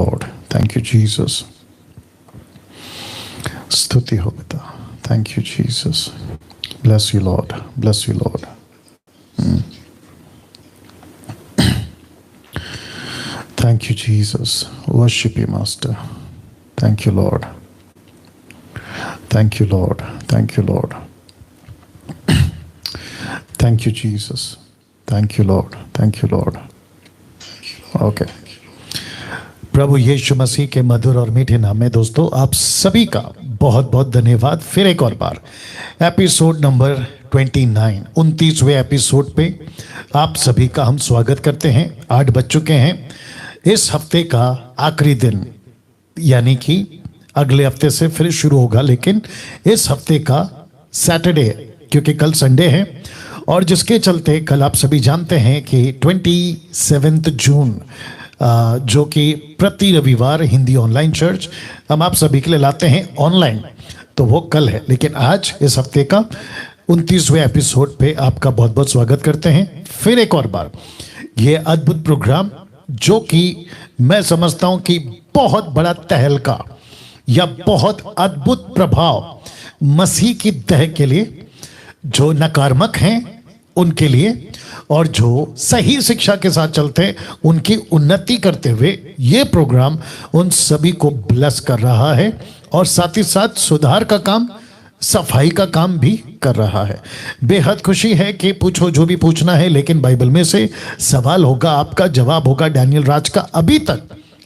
Lord, thank you Jesus. स्तुति हो पिता, thank you Jesus. Bless you Lord, bless you Lord. Thank you, Jesus. Worship you, Master. Thank you, Lord. Thank you, Lord. Thank you, Lord. Thank you, Jesus. Thank you, Lord. Thank you, Lord. Okay. प्रभु यीशु मसीह के मधुर और मीठे नाम में दोस्तों आप सभी का बहुत बहुत धन्यवाद। फिर एक और बार एपिसोड नंबर 29, 29वें एपिसोड पे आप सभी का हम स्वागत करते हैं। 8 बज चुके हैं। इस हफ्ते का आखिरी दिन, यानी कि अगले हफ्ते से फिर शुरू होगा, लेकिन इस हफ्ते का सैटरडे है क्योंकि कल संडे है, और जिसके चलते कल आप सभी जानते हैं कि 27 जून जो कि प्रति रविवार हिंदी ऑनलाइन चर्च हम आप सभी के लिए लाते हैं ऑनलाइन, तो वो कल है। लेकिन आज इस हफ्ते का 29वें एपिसोड पे आपका बहुत बहुत स्वागत करते हैं। फिर एक और बार ये अद्भुत प्रोग्राम जो कि मैं समझता हूं कि बहुत बड़ा तहलका या बहुत अद्भुत प्रभाव मसीह की दह के लिए, जो नकारात्मक हैं उनके लिए, और जो सही शिक्षा के साथ चलते हैं उनकी उन्नति करते हुए ये प्रोग्राम उन सभी को ब्लेस कर रहा है, और साथ ही साथ सुधार का काम, सफाई का काम भी कर रहा है। बेहद खुशी है कि पूछो जो भी पूछना है, लेकिन बाइबल में से सवाल होगा, आपका जवाब होगा। डैनियल राज का अभी तक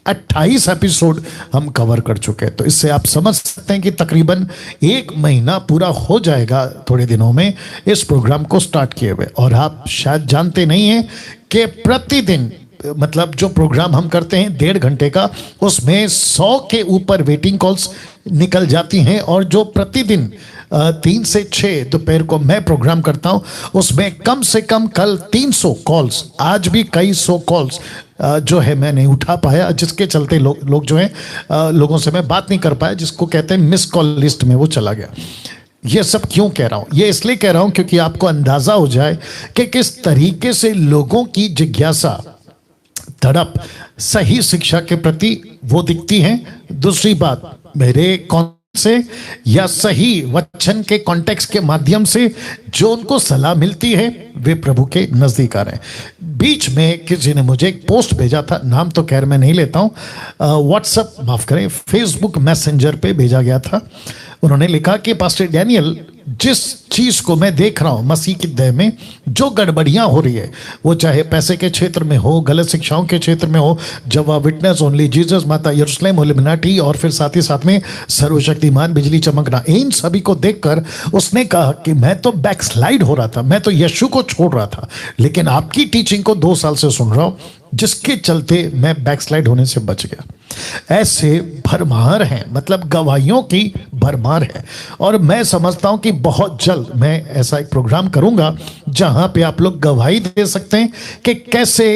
28 एपिसोड हम कवर कर चुके हैं, तो इससे आप समझ सकते हैं कि तकरीबन 1 महीना पूरा हो जाएगा थोड़े दिनों में इस प्रोग्राम को स्टार्ट किए हुए। और आप शायद जानते नहीं हैं कि प्रतिदिन, मतलब जो प्रोग्राम हम करते हैं 1.5 घंटे का, उसमें 100 के ऊपर वेटिंग कॉल्स निकल जाती हैं, और जो प्रतिदिन 3 से 6 दोपहर को मैं प्रोग्राम करता हूं, उसमें कम से कम कल 300 कॉल्स, आज भी कई 100 कॉल्स जो है मैं नहीं उठा पाया, जिसके चलते लोग जो हैं लोगों से मैं बात नहीं कर पाया, जिसको कहते हैं मिस कॉल लिस्ट में वो चला गया। ये सब क्यों कह रहा हूं? ये इसलिए कह रहा हूं क्योंकि आपको अंदाजा हो जाए कि किस तरीके से लोगों की जिज्ञासा, तड़प सही शिक्षा के प्रति वो दिखती है। दूसरी बात, मेरे कौन से या सही वचन के कॉन्टेक्स्ट के माध्यम से जो उनको सलाह मिलती है वे प्रभु के नजदीक आ रहे हैं। बीच में किसी ने मुझे एक पोस्ट भेजा था, नाम तो खैर मैं नहीं लेता हूं, व्हाट्सएप माफ करें, फेसबुक मैसेंजर पे भेजा गया था। उन्होंने लिखा कि पास्टर डैनियल, जिस चीज को मैं देख रहा हूं मसीह की दह में जो गड़बड़ियां हो रही है, वो चाहे पैसे के क्षेत्र में हो, गलत शिक्षाओं के क्षेत्र में हो, जवा विटनेस, ओनली जीसस, माता यरूशलेम, इल्यूमिनाटी, और फिर साथ ही साथ में सर्वशक्तिमान, बिजली चमकना, इन सभी को देखकर उसने कहा कि मैं तो बैकस्लाइड हो रहा था, मैं तो यीशु को छोड़ रहा था, लेकिन आपकी टीचिंग को 2 साल से सुन रहा हूं, जिसके चलते मैं बैकस्लाइड होने से बच गया। ऐसे भरमार हैं, मतलब गवाहियों की भरमार है, और मैं समझता हूं कि बहुत जल्द मैं ऐसा एक प्रोग्राम करूंगा जहां पे आप लोग गवाही दे सकते हैं कि कैसे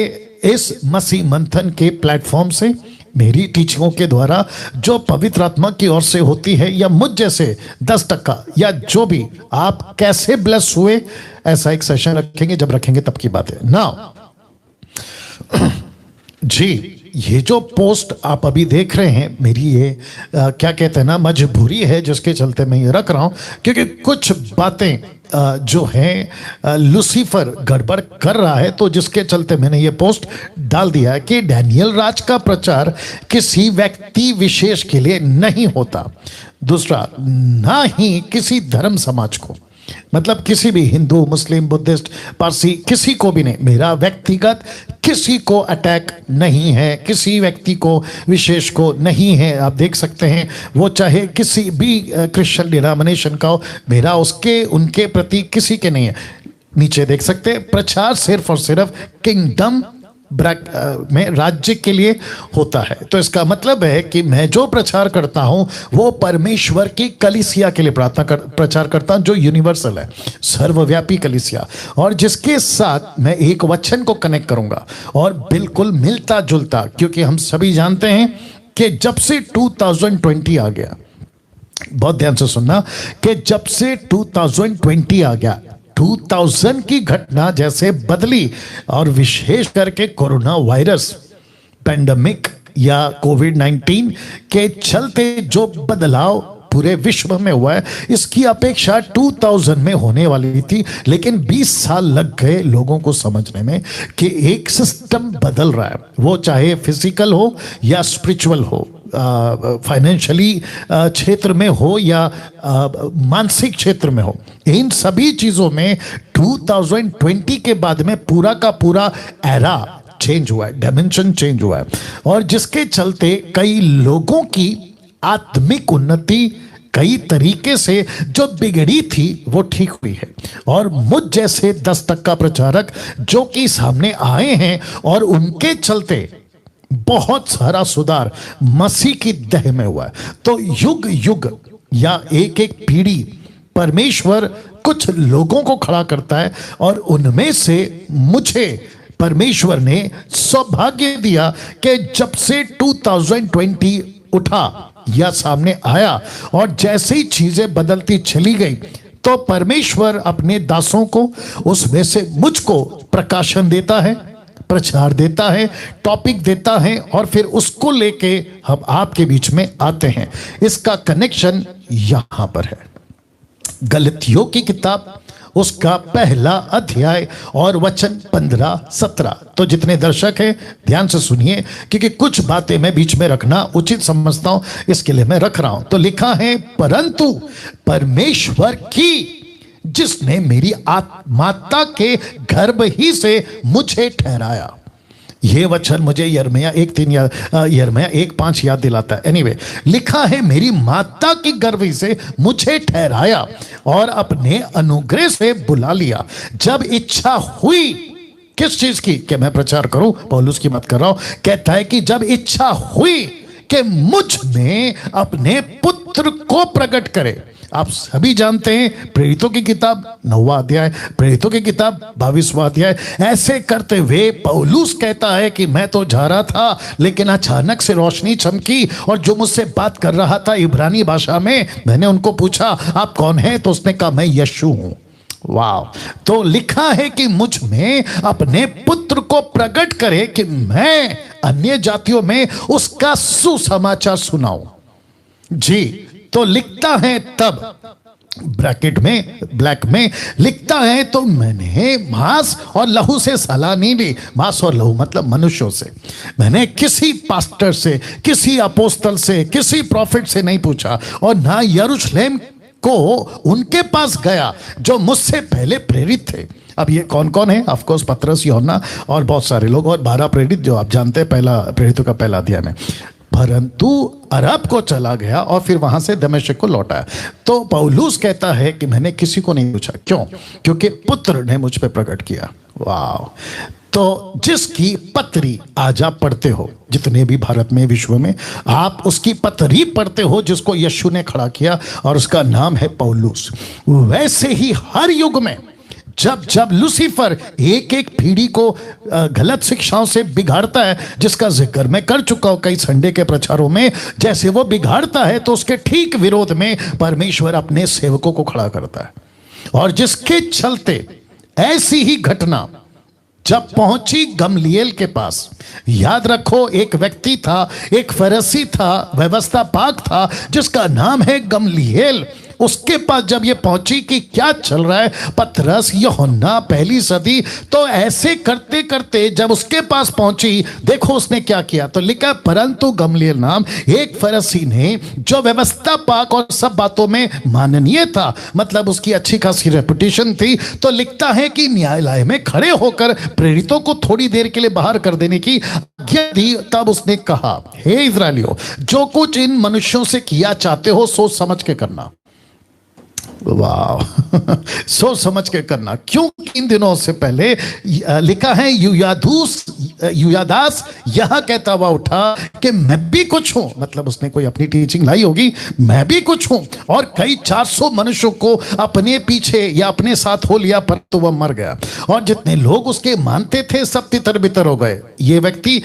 इस मसीह मंथन के प्लेटफॉर्म से, मेरी टीचिंगों के द्वारा जो पवित्र आत्मा की ओर से होती है, या मुझ जैसे 10% या जो भी, आप कैसे ब्लेस हुए। ऐसा एक सेशन रखेंगे, जब रखेंगे तब की बात है ना जी। ये जो पोस्ट आप अभी देख रहे हैं, मेरी ये क्या कहते हैं ना, मजबूरी है जिसके चलते मैं ये रख रहा हूं, क्योंकि कुछ बातें जो हैं लूसीफर गड़बड़ कर रहा है, तो जिसके चलते मैंने ये पोस्ट डाल दिया है कि डैनियल राज का प्रचार किसी व्यक्ति विशेष के लिए नहीं होता। दूसरा, ना ही किसी धर्म समाज को, मतलब किसी भी हिंदू, मुस्लिम, बुद्धिस्ट, पारसी, किसी को भी नहीं। मेरा व्यक्तिगत किसी को अटैक नहीं है, किसी व्यक्ति को विशेष को नहीं है। आप देख सकते हैं वो चाहे किसी भी क्रिश्चियन डिनोमिनेशन का हो, मेरा उसके उनके प्रति किसी के नहीं है। नीचे देख सकते हैं, प्रचार सिर्फ और सिर्फ किंगडम में, राज्य के लिए होता है। तो इसका मतलब है कि मैं जो प्रचार करता हूं वो परमेश्वर की कलीसिया के लिए प्रचार करता हूं, जो यूनिवर्सल है, सर्वव्यापी कलीसिया, और जिसके साथ मैं एक वचन को कनेक्ट करूंगा, और बिल्कुल मिलता जुलता, क्योंकि हम सभी जानते हैं कि जब से 2020 आ गया, बहुत ध्यान से सुनना, कि जब से 2020 आ गया, 2000 की घटना जैसे बदली, और विशेष करके कोरोना वायरस पैंडेमिक या कोविड-19 के चलते जो बदलाव पूरे विश्व में हुआ है, इसकी अपेक्षा 2000 में होने वाली थी, लेकिन 20 साल लग गए लोगों को समझने में कि एक सिस्टम बदल रहा है, वो चाहे फिजिकल हो या स्पिरिचुअल हो, फाइनेंशियली क्षेत्र में हो या मानसिक क्षेत्र में हो। इन सभी चीजों में 2020 के बाद में पूरा का पूरा एरा चेंज हुआ है, डायमेंशन चेंज हुआ है, और जिसके चलते कई लोगों की आत्मिक उन्नति कई तरीके से जो बिगड़ी थी वो ठीक हुई है। और मुझ जैसे 10% प्रचारक जो कि सामने आए हैं और उनके चलते बहुत सारा सुधार मसीह की देह में हुआ है। तो युग युग या एक एक पीढ़ी परमेश्वर कुछ लोगों को खड़ा करता है, और उनमें से मुझे परमेश्वर ने सौभाग्य दिया कि जब से 2020 उठा या सामने आया और जैसे ही चीजें बदलती चली गई, तो परमेश्वर अपने दासों को, उसमें से मुझको प्रकाशन देता है, प्रचार देता है, टॉपिक देता है, और फिर उसको लेके हम आपके बीच में आते हैं। इसका कनेक्शन यहां पर है। गलतियों की किताब उसका पहला अध्याय और वचन 15-17। तो जितने दर्शक हैं ध्यान से सुनिए, क्योंकि कुछ बातें मैं बीच में रखना उचित समझता हूं, इसके लिए मैं रख रहा हूं। तो लिखा है, परंतु परमेश्वर की जिसने मेरी माता के गर्भ ही से मुझे ठहराया। ये वचन मुझे यिर्मयाह 1:5 याद दिलाता है। एनीवे, लिखा है, मेरी माता की गर्भ से मुझे ठहराया और अपने अनुग्रह से बुला लिया, जब इच्छा हुई। किस चीज की? कि मैं प्रचार करूं। पौलुस की मत कर रहा हूं। कहता है कि जब इच्छा हुई कि मुझ में अपने पुत्र को प्रकट करे। आप सभी जानते हैं, प्रेरितों की किताब 9वां अध्याय, प्रेरितों की किताब 22वां अध्याय। ऐसे करते हुए पौलुस कहता है कि मैं तो जा रहा था, लेकिन अचानक से रोशनी चमकी, और जो मुझसे बात कर रहा था इब्रानी भाषा में, मैंने उनको पूछा आप कौन है? तो उसने कहा मैं यीशु हूं। वाह! तो लिखा है कि मुझ में अपने पुत्र को प्रकट करे कि मैं अन्य जातियों में उसका सुसमाचार सुनाऊं। जी, तो लिखता है, तब ब्रैकेट में ब्लैक में लिखता है, तो मैंने मांस और लहू से सलाह नहीं ली। मांस और लहू मतलब मनुष्यों से। मैंने किसी पास्टर से, किसी अपोस्तल से, किसी प्रॉफिट से नहीं पूछा, और ना यरूशलेम को उनके पास गया जो मुझसे पहले प्रेरित थे। अब ये कौन कौन है? ऑफ कोर्स पतरस, यूहन्ना और बहुत सारे लोग, और 12 प्रेरित जो आप जानते हैं, पहला प्रेरितों का पहला अध्याय में। परंतु अरब को चला गया और फिर वहां से दमिश्क को लौटा। तो पौलुस कहता है कि मैंने किसी को नहीं पूछा। क्यों? क्योंकि पुत्र ने मुझ पे प्रकट किया। वाह! तो जिसकी पत्री आज आप पढ़ते हो, जितने भी भारत में, विश्व में, आप उसकी पत्री पढ़ते हो जिसको यीशु ने खड़ा किया, और उसका नाम है पौलुस। वैसे ही हर युग में जब जब लूसीफर एक एक पीढ़ी को गलत शिक्षाओं से बिगाड़ता है, जिसका जिक्र मैं कर चुका हूं कई संडे के प्रचारों में, जैसे वो बिगाड़ता है तो उसके ठीक विरोध में परमेश्वर अपने सेवकों को खड़ा करता है। और जिसके चलते ऐसी ही घटना जब पहुंची गमलीएल के पास, याद रखो एक व्यक्ति था, एक फरीसी था, व्यवस्था पाक था, जिसका नाम है गमलीएल। उसके पास जब ये पहुंची कि क्या चल रहा है, पतरस, यूहन्ना, पहली सदी, तो ऐसे करते करते जब उसके पास पहुंची, देखो उसने क्या किया। तो लिखा, परंतु गमलीएल नाम एक फरीसी ने, जो व्यवस्था पाक और सब बातों में माननीय था, मतलब उसकी अच्छी खासी रेपुटेशन थी, तो लिखता है कि न्यायालय में खड़े होकर प्रेरितों को थोड़ी देर के लिए बाहर कर देने की आज्ञा दी। तब उसने कहा, हे इस्राएलियों, जो कुछ इन मनुष्यों से किया चाहते हो सोच समझ के करना। वाह! सोच समझ के करना। क्योंकि इन दिनों से पहले लिखा है, यूयादास यह कहता हुआ उठा कि मैं भी कुछ हूं, मतलब उसने कोई अपनी टीचिंग लाई होगी, मैं भी कुछ हूं, और कई 400 मनुष्यों को अपने पीछे या अपने साथ हो लिया, परंतु वह मर गया। और जितने लोग उसके मानते थे सब तितर बितर हो गए। ये व्यक्ति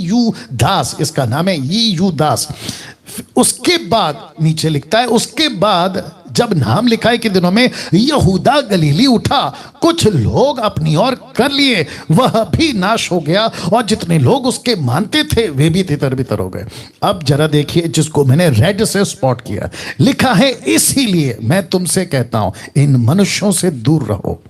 यूदास, इसका नाम है यूदास। उसके बाद नीचे लिखता है, उसके बाद जब नाम लिखाई के दिनों में यहूदा गलीली उठा, कुछ लोग अपनी ओर कर लिए, वह भी नाश हो गया और जितने लोग उसके मानते थे वे भी तितर बितर हो गए। अब जरा देखिए जिसको मैंने रेड से स्पॉट किया, लिखा है इसीलिए मैं तुमसे कहता हूं इन मनुष्यों से दूर रहो।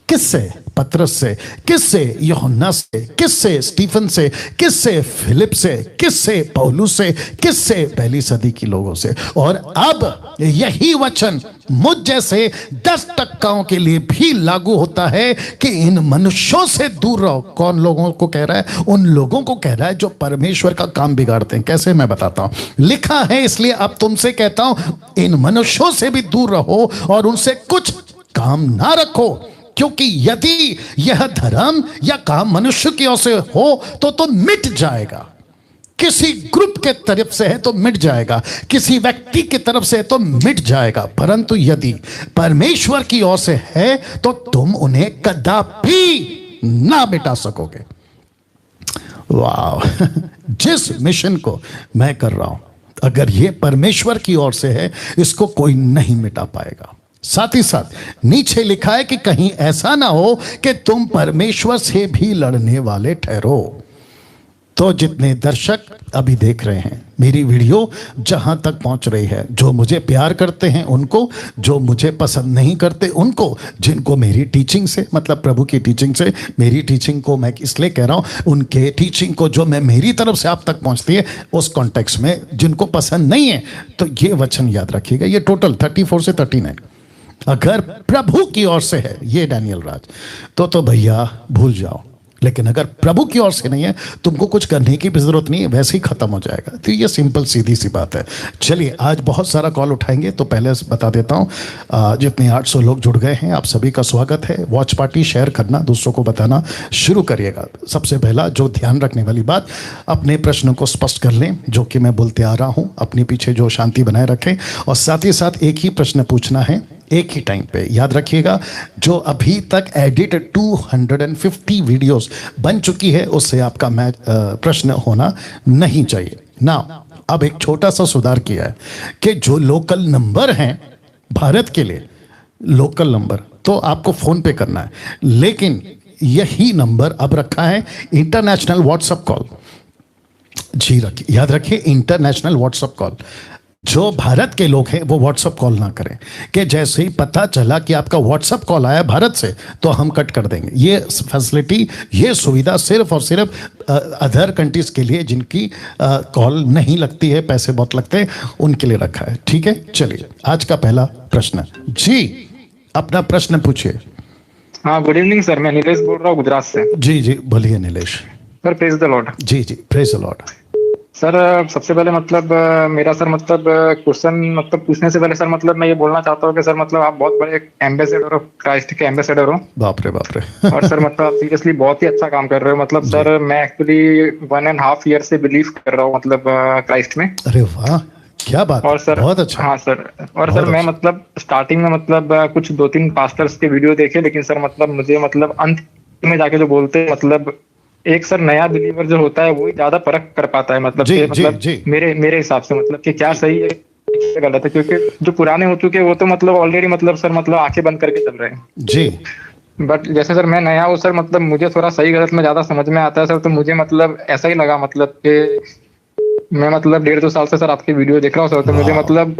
किससे? पतरस से। किससे? यूहन्ना से। किससे? स्टीफन से। किससे? फिलिप से। किससे? पौलुस से। किससे? पहली सदी की लोगों से। और अब यही वचन मुझ जैसे 10% के लिए भी लागू होता है कि इन मनुष्यों से दूर रहो। कौन लोगों को कह रहा है? उन लोगों को कह रहा है जो परमेश्वर का काम बिगाड़ते हैं। कैसे? मैं बताता हूं। लिखा है इसलिए अब तुमसे कहता हूं इन मनुष्यों से भी दूर रहो और उनसे कुछ काम ना रखो, क्योंकि यदि यह धर्म या काम मनुष्य की ओर से हो तो मिट जाएगा। किसी ग्रुप के तरफ से है तो मिट जाएगा, किसी व्यक्ति की तरफ से है तो मिट जाएगा, परंतु यदि परमेश्वर की ओर से है तो तुम उन्हें कदापि ना मिटा सकोगे। वाह! जिस मिशन को मैं कर रहा हूं, अगर यह परमेश्वर की ओर से है, इसको कोई नहीं मिटा पाएगा। साथ ही साथ नीचे लिखा है कि कहीं ऐसा ना हो कि तुम परमेश्वर से भी लड़ने वाले ठहरो। तो जितने दर्शक अभी देख रहे हैं, मेरी वीडियो जहां तक पहुंच रही है, जो मुझे प्यार करते हैं उनको, जो मुझे पसंद नहीं करते उनको, जिनको मेरी टीचिंग से, मतलब प्रभु की टीचिंग से, मेरी टीचिंग को मैं इसलिए कह रहा हूं, उनके टीचिंग को जो मैं मेरी तरफ से आप तक पहुंचती है उस कॉन्टेक्स्ट में जिनको पसंद नहीं है, तो ये वचन याद रखिएगा। ये टोटल 34 से 39 अगर प्रभु की ओर से है, ये डैनियल राज, तो भैया भूल जाओ। लेकिन अगर प्रभु की ओर से नहीं है, तुमको कुछ करने की भी जरूरत नहीं है, वैसे ही खत्म हो जाएगा। तो ये सिंपल सीधी सी बात है। चलिए, आज बहुत सारा कॉल उठाएंगे, तो पहले बता देता हूं जितने 800 लोग जुड़ गए हैं, आप सभी का स्वागत है। वॉच पार्टी शेयर करना, दूसरों को बताना शुरू करिएगा। सबसे पहला जो ध्यान रखने वाली बात, अपने प्रश्न को स्पष्ट कर लें, जो कि मैं बोलते आ रहा हूं, अपने पीछे जो शांति बनाए रखें, और साथ ही साथ एक ही प्रश्न पूछना है एक ही टाइम पे। याद रखिएगा, जो अभी तक एडिट 250 वीडियोस बन चुकी है, उससे आपका प्रश्न होना नहीं चाहिए ना। अब एक छोटा सा सुधार किया है कि जो लोकल नंबर हैं भारत के लिए, लोकल नंबर तो आपको फोन पे करना है, लेकिन यही नंबर अब रखा है इंटरनेशनल व्हाट्सएप कॉल। जी रखिए, याद रखिए, इंटरनेशनल व्हाट्सएप कॉल। जो भारत के लोग हैं वो व्हाट्सएप कॉल ना करें कि जैसे ही पता चला कि आपका व्हाट्सएप कॉल आया भारत से तो हम कट कर देंगे। ये फैसिलिटी, ये सुविधा सिर्फ और सिर्फ अदर कंट्रीज के लिए, जिनकी कॉल नहीं लगती है, पैसे बहुत लगते हैं, उनके लिए रखा है। ठीक है, चलिए आज का पहला प्रश्न। जी, अपना प्रश्न पूछिए। हाँ, गुड इवनिंग सर, मैं नीलेश बोल रहा हूँ गुजरात से। जी जी, बोलिए Nilesh. Sir, praise the Lord. जी जी, प्रेज द लॉर्ड। सर, सबसे पहले मतलब मेरा सर मतलब क्वेश्चन मतलब पूछने से पहले सर मतलब मैं ये बोलना चाहता हूँ कि सर मतलब आप बहुत बड़े एम्बेसडर हो, क्राइस्ट के एम्बेसडर हो। बाप रे बाप रे। और सर मतलब आप सीरियसली बहुत ही अच्छा काम कर रहे हो। मतलब सर मैं एक्चुअली 1.5 ईयर से बिलीव कर रहा हूँ मतलब क्राइस्ट में। अरे वाह, क्या बात। और सर बहुत अच्छा। हाँ सर, और सर मैं मतलब स्टार्टिंग में मतलब कुछ 2-3 पास्टर्स के वीडियो देखे, लेकिन सर मतलब मुझे मतलब अंत में जाके जो बोलते हैं मतलब एक सर नया बिलीवर जो होता है वो ही ज्यादा परख कर पाता है। मतलब जी, मतलब जी, जी। मेरे हिसाब से मतलब कि क्या सही है क्या गलत है, क्योंकि जो पुराने हो चुके हैं वो तो मतलब ऑलरेडी मतलब सर मतलब आंखें बंद करके चल रहे हैं जी। बट जैसे सर मैं नया हूँ सर, मतलब मुझे थोड़ा सही गलत में ज्यादा समझ में आता है सर। तो मुझे मतलब ऐसा ही लगा मतलब कि मैं मतलब 1.5-2 साल से सर आपकी वीडियो देख रहा हूँ सर। तो मुझे मतलब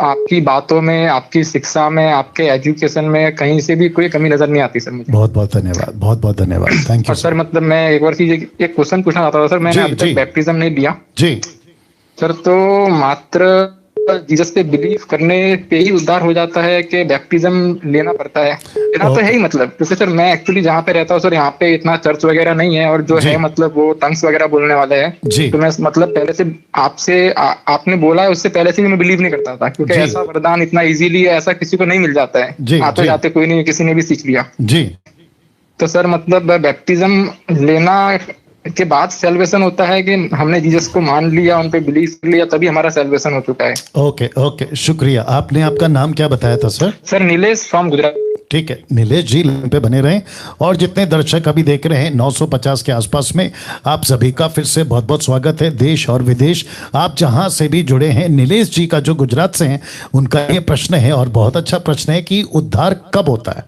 आपकी बातों में, आपकी शिक्षा में, आपके एजुकेशन में कहीं से भी कोई कमी नजर नहीं आती सर मुझे। बहुत बहुत धन्यवाद, बहुत बहुत धन्यवाद, थैंक यू। और सर मतलब मैं एक बार चीज एक क्वेश्चन पूछना चाहता था सर। मैंने अभी तक बैप्टिज्म नहीं लिया जी सर, तो मात्र जीसस पे बिलीव करने पे ही उद्धार हो जाता है कि बैप्टिज्म लेना पड़ता है? लेना तो है ही मतलब, क्योंकि सर मैं एक्चुअली जहाँ पे रहता हूँ सर, यहाँ पे इतना चर्च वगैरह नहीं है, और जो है मतलब वो टंग्स वगैरह बोलने वाले हैं। तो मैं मतलब पहले से आपसे आपने बोला है उससे पहले से भी मैं बिलीव नहीं करता था, क्योंकि ऐसा वरदान इतना इजीली ऐसा किसी को नहीं मिल जाता है। आते जाते कोई नहीं, किसी ने भी सीख लिया जी। तो सर मतलब बैप्टिज्म लेना के बाद सेल्वेशन होता है कि हमने जीसस को मान लिया, उन पे बिलीव कर लिया, तभी हमारा सेल्वेशन हो चुका है? ओके ओके, शुक्रिया। आपने आपका नाम क्या बताया था sir? Sir Nilesh from Gujarat. ठीक है, नीलेश जी लाइन पे बने रहें। और जितने दर्शक अभी देख रहे हैं 950 के आसपास में, आप सभी का फिर से बहुत बहुत स्वागत है। देश और विदेश आप जहां से भी जुड़े हैं, नीलेश जी का जो गुजरात से हैं, उनका ये प्रश्न है और बहुत अच्छा प्रश्न है कि उद्धार कब होता है।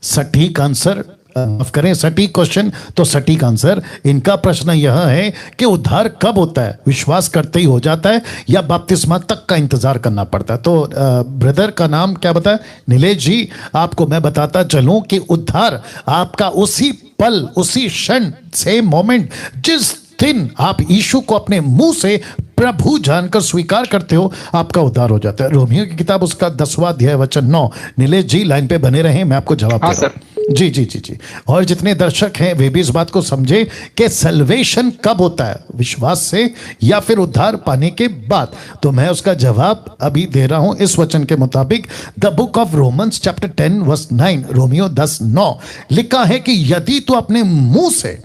सटीक आंसर, माफ करें, सटीक क्वेश्चन तो सटीक आंसर। इनका प्रश्न यह है कि उद्धार कब होता है, विश्वास करते ही हो जाता है या बपतिस्मा तक का इंतजार करना पड़ता है। तो ब्रदर का नाम क्या बताया? नीलेश जी, आपको मैं बताता चलूं कि उद्धार आपका उसी पल, उसी क्षण, सेम मोमेंट, जिस दिन आप यीशु को अपने मुंह से प्रभु जानकर स्वीकार करते हो, आपका उद्धार हो जाता है। रोमियो की किताब उसका 10वां अध्याय वचन 9। नीलेश जी लाइन पे बने रहें, मैं आपको जवाब दे रहा हूं। जी जी जी जी। और जितने दर्शक हैं वे भी इस बात को समझे कि सल्वेशन कब होता है, विश्वास से या फिर उद्धार पाने के बाद। तो मैं उसका जवाब अभी दे रहा हूं इस वचन के मुताबिक। The book of Romans chapter 10 verse 9, रोमियो 10:9 लिखा है कि यदि तू अपने मुंह से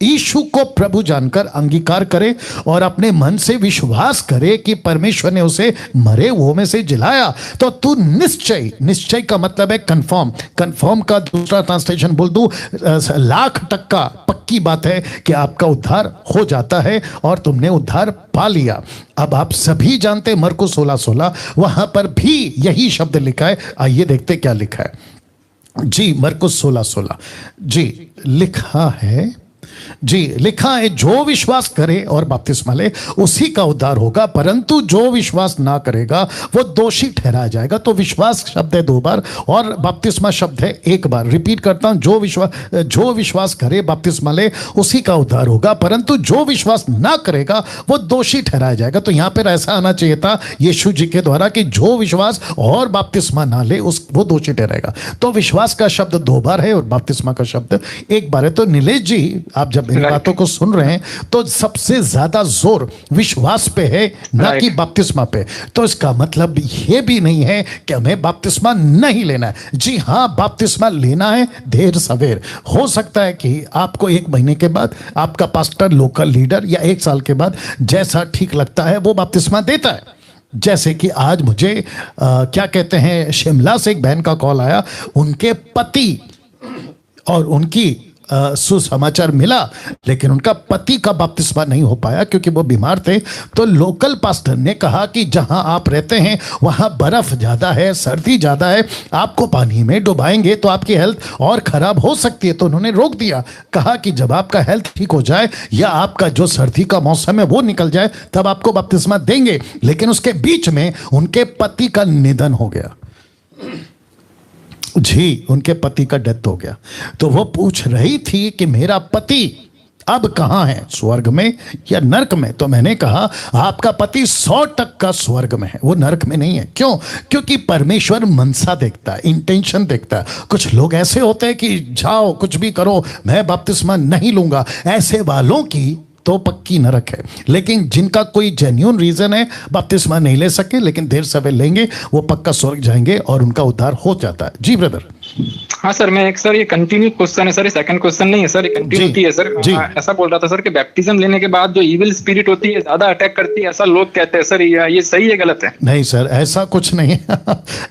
यीशु को प्रभु जानकर अंगीकार करे और अपने मन से विश्वास करे कि परमेश्वर ने उसे मरे हुओं में से जिलाया, तो तू निश्चय, निश्चय का मतलब है कंफर्म, कंफर्म का दूसरा ट्रांसलेशन बोल दूं, 1,00,000% पक्की बात है कि आपका उद्धार हो जाता है और तुमने उद्धार पा लिया। अब आप सभी जानते हैं मरकुस 16:16, वहां पर भी यही शब्द लिखा है। आइए देखते क्या लिखा है जी। मरकुस 16:16 जी लिखा है, जी लिखा है, जो विश्वास करे और बपतिस्मा ले उसी का उद्धार होगा, परंतु जो विश्वास ना करेगा वो दोषी ठहराया जाएगा। तो विश्वास शब्द है 2 बार और बपतिस्मा शब्द है 1 बार। रिपीट करता हूं, जो विश्वास करे बपतिस्मा ले उसी का उद्धार होगा, परंतु जो विश्वास ना करेगा वो दोषी ठहराया जाएगा। तो यहां पर ऐसा आना चाहिए था यीशु जी के द्वारा कि जो विश्वास और बपतिस्मा ना ले वो दोषी ठहराएगा। तो विश्वास का शब्द 2 बार है और बपतिस्मा का शब्द 1 बार है। तो नीलेश जी, आप जब इन बातों को सुन रहे हैं तो सबसे ज्यादा जोर विश्वास पे है, ना कि बपतिस्मा पे। तो इसका मतलब ये भी नहीं है कि हमें बपतिस्मा नहीं लेना है। जी हां, बपतिस्मा लेना है देर सवेर। हो सकता है कि आपको 1 महीने के बाद आपका पास्टर, लोकल लीडर या 1 साल के बाद जैसा ठीक लगता है वो बपतिस्मा देता है। जैसे कि आज मुझे क्या कहते हैं, शिमला से एक बहन का कॉल आया, उनके पति और उनकी सुसमाचार मिला, लेकिन उनका पति का बपतिस्मा नहीं हो पाया क्योंकि वो बीमार थे। तो लोकल पास्टर ने कहा कि जहां आप रहते हैं वहां बर्फ ज्यादा है, सर्दी ज्यादा है, आपको पानी में डुबाएंगे तो आपकी हेल्थ और खराब हो सकती है। तो उन्होंने रोक दिया, कहा कि जब आपका हेल्थ ठीक हो जाए या आपका जो सर्दी का मौसम है वो निकल जाए तब आपको बपतिस्मा देंगे। लेकिन उसके बीच में उनके पति का निधन हो गया जी, उनके पति का डेथ हो गया। तो वो पूछ रही थी कि मेरा पति अब कहां है, स्वर्ग में या नरक में? तो मैंने कहा आपका पति 100% स्वर्ग में है, वो नरक में नहीं है। क्यों? क्योंकि परमेश्वर मनसा देखता है, इंटेंशन देखता है। कुछ लोग ऐसे होते हैं कि जाओ कुछ भी करो, मैं बपतिस्मा नहीं लूंगा, ऐसे वालों की तो पक्की नरक है। लेकिन जिनका कोई जेन्युइन रीजन है, बपतिस्मा नहीं ले सके लेकिन देर सवेर लेंगे, वो पक्का स्वर्ग जाएंगे और उनका उद्धार हो जाता है। जी ब्रदर। हाँ सर, मैं एक सर ये कंटिन्यू क्वेश्चन है सर, ये सेकंड क्वेश्चन नहीं है सर, ये कंटिन्यूटी है सर। ऐसा बोल रहा था सर कि बैप्टिज्म लेने के बाद जो इविल स्पिरिट होती है ज्यादा अटैक करती है, ऐसा लोग कहते हैं सर, ये सही है गलत है? नहीं सर, ऐसा कुछ नहीं है।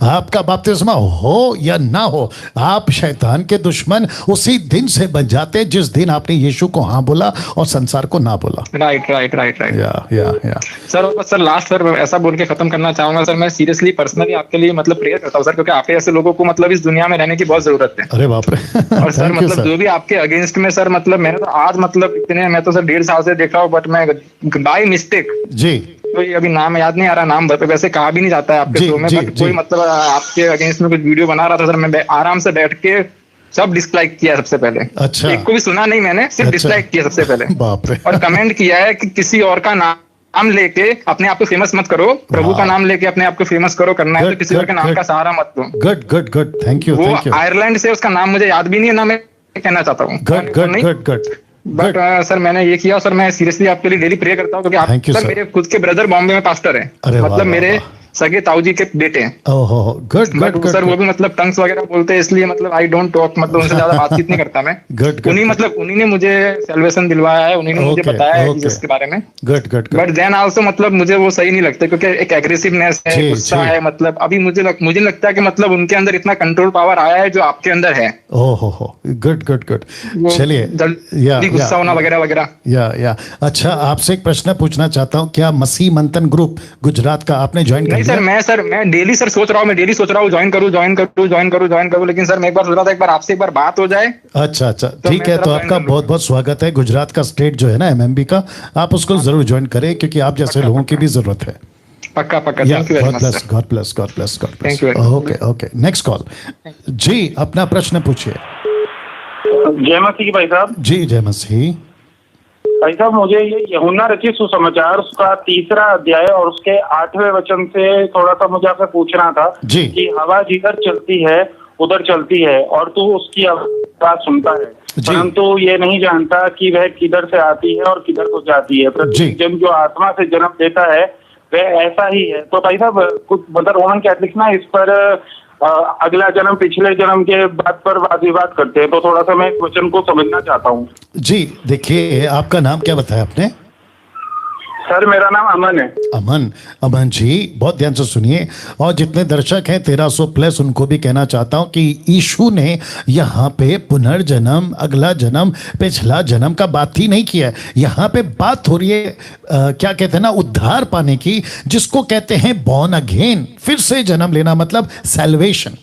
आपका बपतिस्मा हो या ना हो, आप शैतान के दुश्मन उसी दिन से बन जाते हैं जिस दिन आपने यीशु को हाँ बोला और संसार को ना बोला। Right right right right. या सर लास्ट सर ऐसा बोल के खत्म करना चाहूंगा सर, मैं सीरियसली पर्सनली आपके लिए मतलब प्रेयर करता हूँ सर, क्योंकि आपके ऐसे लोगों को मतलब इस दुनिया में रहने की बहुत जरूरत है। अरे बाप रे। और सर मतलब जो भी आपके अगेंस्ट में सर, मतलब मैंने तो आज मतलब इतने, मैं तो सर 1.5 साल से देख रहा हूँ, बट मैं बाय मिस्टेक जी, तो अभी नाम याद नहीं आ रहा, नाम वैसे कहा भी नहीं जाता है आपके शो में, बट कोई मतलब आपके अगेंस्ट में कुछ वीडियो बना रहा था सर, मैं आराम से बैठ के सब डिसलाइक किया सबसे पहले। अच्छा। एक को भी सुना नहीं मैंने, सिर्फ डिसलाइक किया सबसे पहले। बाप रे। और कमेंट किया है कि किसी और का नाम लेके अपने आप को फेमस मत करो, प्रभु का नाम लेके अपने आप को फेमस करो, करना है तो किसी और के नाम का सहारा मत लो। Good good good, thank you. वो आयरलैंड से, उसका नाम मुझे याद भी नहीं है ना, मैं कहना चाहता हूँ। Good good good good. But sir मैंने ये किया, सर मैं सीरियसली आपके लिए डेली प्रे करता हूँ, क्योंकि आप सर मेरे खुद के ब्रदर बॉम्बे में पास्टर है, मतलब मेरे सगे ताऊ जी के बेटे हैं। ओहो, गुड बट गुड सर वो गुड भी मतलब टंग्स वगैरह बोलते हैं, इसलिए मतलब आई डोंट टॉक, मतलब उनसे ज्यादा बातचीत नहीं करता मैं। गुड गुड उन्हीं ने मुझे सैल्वेशन दिलवाया है, उन्हीं ने मुझे ओके बताया है ओके जीसस के बारे में। Good good good but then also मतलब मुझे वो सही नहीं लगता, क्योंकि एक एग्रेसिवनेस है, जी गुस्सा जी है, मतलब अभी मुझे लगता है कि मतलब उनके अंदर इतना कंट्रोल पावर आया है जो आपके अंदर है, ओहो, गुड गुड गुड। वो चलिए, या जल्दी गुस्सा होना वगैरह वगैरह। या अच्छा, आपसे एक प्रश्न पूछना चाहता हूँ, क्या मसीह मंथन ग्रुप गुजरात का आपने ज्वाइन कर नहीं लिया? सर, मैं डेली सर सोच रहा हूँ ज्वाइन करूँ, लेकिन सर मैं एक बार सोच रहा था एक बार आपसे एक बार बात हो जाए। अच्छा अच्छा, तो ठीक मैं है, जरा तो ज्वाइन आपका कर बहुत बहुत स्वागत है। गुजरात का स्टेट जो है ना एमएमबी का, आप उसको जरूर ज्वाइन करें, क्योंकि आप जैसे लोगों की भी जरूरत है। पक्का पक्का, yeah thank you very God much bless, sir. God bless, God bless, God bless. Thank you very okay okay, next call. जी, अपना प्रश्न पूछिए। जय मसीह भाई साहब। जी, जय मसीह। भाई साहब, मुझे ये यूहन्ना रचित सुसमाचार उसका 3रा अध्याय और उसके 8वें वचन से थोड़ा सा मुझे आपसे पूछना था जी। कि हवा जिधर चलती है उधर चलती है और तू उसकी आवाज सुनता है, जी। परंतु ये नहीं जानता कि वह किधर से आती है और किधर को जाती है। प्रत्येक जन जो आत्मा से जन्म लेता है वह ऐसा ही है। तो भाई साहब, कुछ मतलब रोमन कैथलिक्स ना इस पर अगला जन्म पिछले जन्म के बात पर वाद विवाद करते हैं, तो थोड़ा सा मैं इस वचन को समझना चाहता हूँ। जी, देखिए, आपका नाम क्या बताया आपने? सर मेरा नाम अमन है। अमन, अमन जी, बहुत ध्यान से सुनिए, और जितने दर्शक हैं 1300 प्लस, उनको भी कहना चाहता हूं कि यीशु ने यहाँ पे पुनर्जन्म, अगला जन्म, पिछला जन्म का बात ही नहीं किया है। यहाँ पे बात हो रही है क्या कहते हैं ना, उद्धार पाने की, जिसको कहते हैं बॉर्न अगेन, फिर से जन्म लेना, मतलब सैल्वेशन।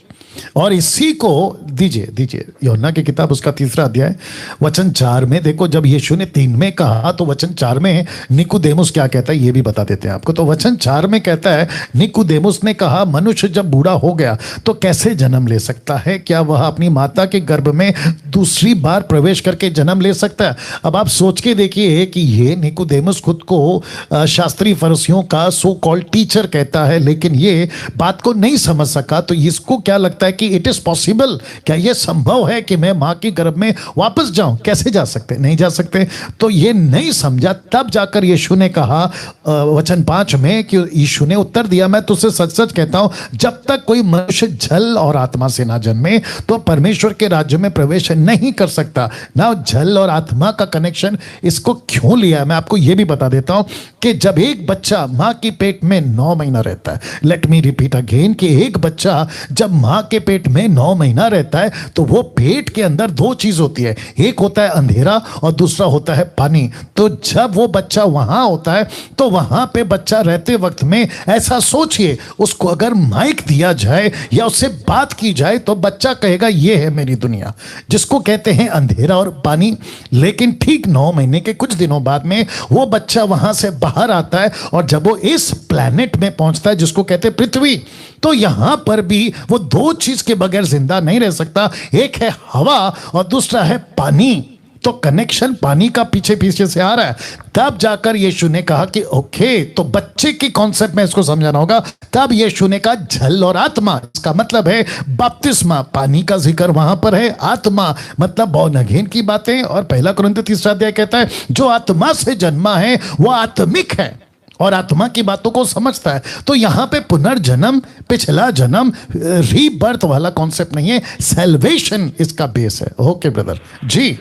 और इसी को दीजिए यूहन्ना की किताब उसका 3रा अध्याय वचन 4 में देखो, जब यीशु ने 3 में कहा तो वचन 4 में निकुदेमुस क्या कहता है ये भी बता देते हैं आपको। तो वचन 4 में कहता है, निकुदेमुस ने कहा, मनुष्य जब बूढ़ा हो गया तो कैसे जन्म ले सकता है? क्या वह अपनी माता के गर्भ में दूसरी बार प्रवेश करके जन्म ले सकता है? अब आप सोच के देखिए कि ये निकुदेमुस खुद को शास्त्री फरीसियों का सो कॉल्ड टीचर कहता है, लेकिन ये बात को नहीं समझ सका। तो इसको क्या लगता है कि इट इज पॉसिबल, क्या यह संभव है कि मैं मां के गर्भ में वापस जाऊं? कैसे जा सकते? नहीं जा सकते। तो ये नहीं समझा, तब जाकर यीशु ने कहा वचन 5 में कि यीशु ने उत्तर दिया, मैं तुझसे सच सच कहता हूं, जब तक कोई मनुष्य जल और आत्मा से ना जन्मे तो परमेश्वर के राज्य में प्रवेश नहीं कर सकता। ना जल और आत्मा का कनेक्शन इसको क्यों लिया है, मैं आपको यह भी बता देता हूं कि जब एक बच्चा मां के पेट में 9 महीना रहता है, लेट मी रिपीट अगेन, कि एक बच्चा जब मां के पेट में 9 महीना रहता है तो वो पेट के अंदर 2 चीज होती है, एक होता है अंधेरा और दूसरा होता है पानी। तो जब वो बच्चा वहां होता है तो वहां पे बच्चा रहते वक्त में ऐसा सोचिए, उसको अगर माइक दिया जाए या उससे बात की जाए तो बच्चा कहेगा ये है मेरी दुनिया, जिसको कहते हैं अंधेरा और पानी। लेकिन ठीक 9 महीने के कुछ दिनों बाद में वो बच्चा वहां से बाहर आता है और जब वो इस प्लैनेट में पहुंचता है जिसको कहते हैं पृथ्वी, तो यहां पर भी वो 2 चीज के बगैर जिंदा नहीं रह सकता, एक है हवा और दूसरा है पानी। तो कनेक्शन पानी का पीछे पीछे से आ रहा है। तब जाकर यीशु ने कहा कि ओके, तो बच्चे की कॉन्सेप्ट में इसको समझाना होगा। तब यीशु ने कहा जल और आत्मा, इसका मतलब है बपतिस्मा, पानी का जिक्र वहां पर है, आत्मा मतलब बॉर्न अगेन की बातें। और 1 कुरिन्थियों 3 अध्याय कहता है जो आत्मा से जन्मा है वो आत्मिक है और आत्मा की बातों को समझता है। तो यहां पे पुनर्जन्म, पिछला जन्म, रीबर्थ वाला कॉन्सेप्ट नहीं है, सैल्वेशन इसका बेस है। ओके ब्रदर जी।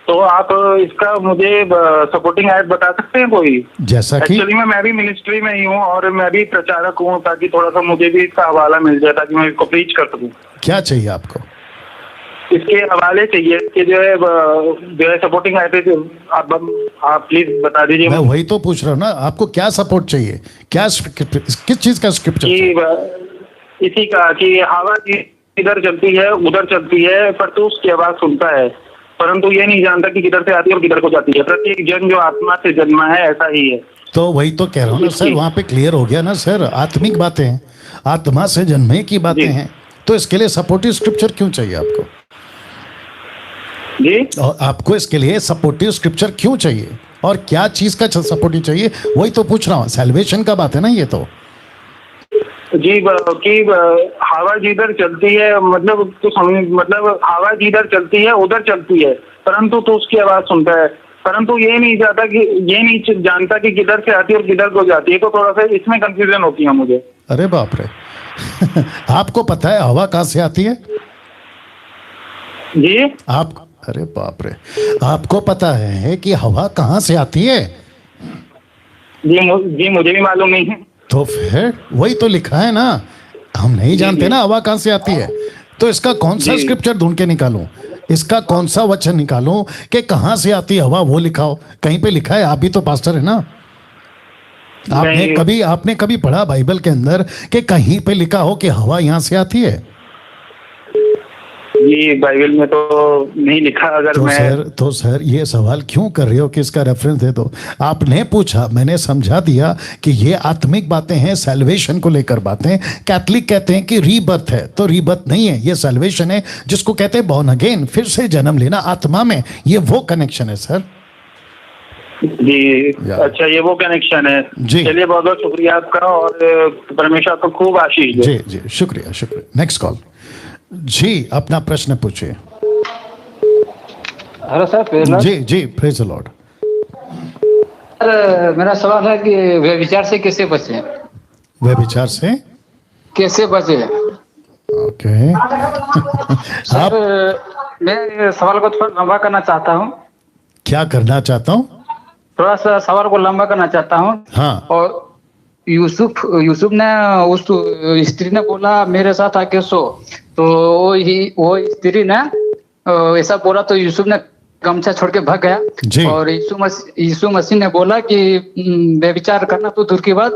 तो आप इसका मुझे सपोर्टिंग ऐड बता सकते हैं कोई? जैसा कि एक्चुअली मैं भी मिनिस्ट्री में ही हूँ और मैं भी प्रचारक हूँ, ताकि थोड़ा सा मुझे भी इसका हवाला मिल जाए ताकि मैं इसको प्रीच कर सकूँ। क्या चाहिए आपको? इसके हवाले चाहिए कि जो है सपोर्टिंग ऐड आप प्लीज बता दीजिए। मैं वही तो पूछ रहा हूँ ना, आपको क्या सपोर्ट चाहिए, क्या किस चीज का स्क्रिप्चर कि इसी का कि हवा इधर चलती है उधर चलती है, पर तू उसकी आवाज सुनता है, परंतु ये नहीं जानता कि किधर से आती है और किधर को जाती है। प्रत्येक जन जो आत्मा से जन्मा है ऐसा ही है। तो वही तो कह रहा हूँ ना सर, वहां पे क्लियर हो गया ना सर, आत्मिक बातें हैं, आत्मा से जन्मे की बातें हैं। तो इसके लिए सपोर्टिव स्क्रिप्चर क्यों चाहिए आपको जी? और आपको इसके लिए सपोर्टिव स्क्रिप्चर क्यों चाहिए और क्या चीज का सपोर्टिव चाहिए, वही तो पूछ रहा हूँ। सैल्वेशन का बात है ना ये तो जी। कि हवा जिधर चलती है, मतलब तो समझ, मतलब हवा जिधर चलती है उधर चलती है, परंतु तो उसकी आवाज सुनता है। परंतु ये नहीं जानता कि किधर से आती है और किधर को जाती है, तो थोड़ा सा इसमें कंफ्यूजन होती है मुझे। अरे बाप रे आपको पता है हवा कहाँ से आती है? जी अरे बाप रे, आपको पता है कि हवा कहाँ से आती है? जी मुझे भी मालूम नहीं है। तो फिर वही तो लिखा है ना, हम नहीं जानते ना हवा कहाँ से आती है। तो इसका कौन सा स्क्रिप्चर ढूंढ के निकालूं, इसका कौन सा वचन निकालूं कि कहाँ से आती है हवा, वो लिखाओ, कहीं पे लिखा है? आप भी तो पास्टर है ना, आपने कभी पढ़ा बाइबल के अंदर कि कहीं पे लिखा हो कि हवा यहाँ से आती है? ये बाइबल में तो नहीं लिखा। अगर तो सर ये सवाल क्यों कर रहे हो कि इसका रेफरेंस दे दो? आपने पूछा, मैंने समझा दिया कि ये आत्मिक बातें हैं, सैल्वेशन को लेकर बातें। कैथलिक कहते हैं कि रीबर्थ है, तो रीबर्थ नहीं है, ये सैल्वेशन है, जिसको कहते हैं बॉर्न अगेन, फिर से जन्म लेना आत्मा में। ये वो कनेक्शन है सर जी। अच्छा, ये वो कनेक्शन है जी। चलिए, बहुत बहुत शुक्रिया आपका, और परमेश्वर आपको खूब आशीष दे। जी जी, शुक्रिया। नेक्स्ट कॉल जी, अपना प्रश्न पूछिए। Hello sir. जी प्रेज द लॉर्ड। सर मेरा सवाल है कि व्यभिचार से कैसे बचे? व्यभिचार से कैसे बचे? ओके सर मैं सवाल को थोड़ा लंबा करना चाहता हूँ। क्या करना चाहता हूँ? थोड़ा सा सवाल को लंबा करना चाहता हूँ। हाँ। और यूसुफ ने उस स्त्री ने बोला मेरे साथ आके सो, तो वो स्त्री ने ऐसा बोला तो यूसुफ ने गमछा छोड़ के भाग गया। और यीशु मसीह ने बोला कि व्यभिचार करना तो दूर की बात,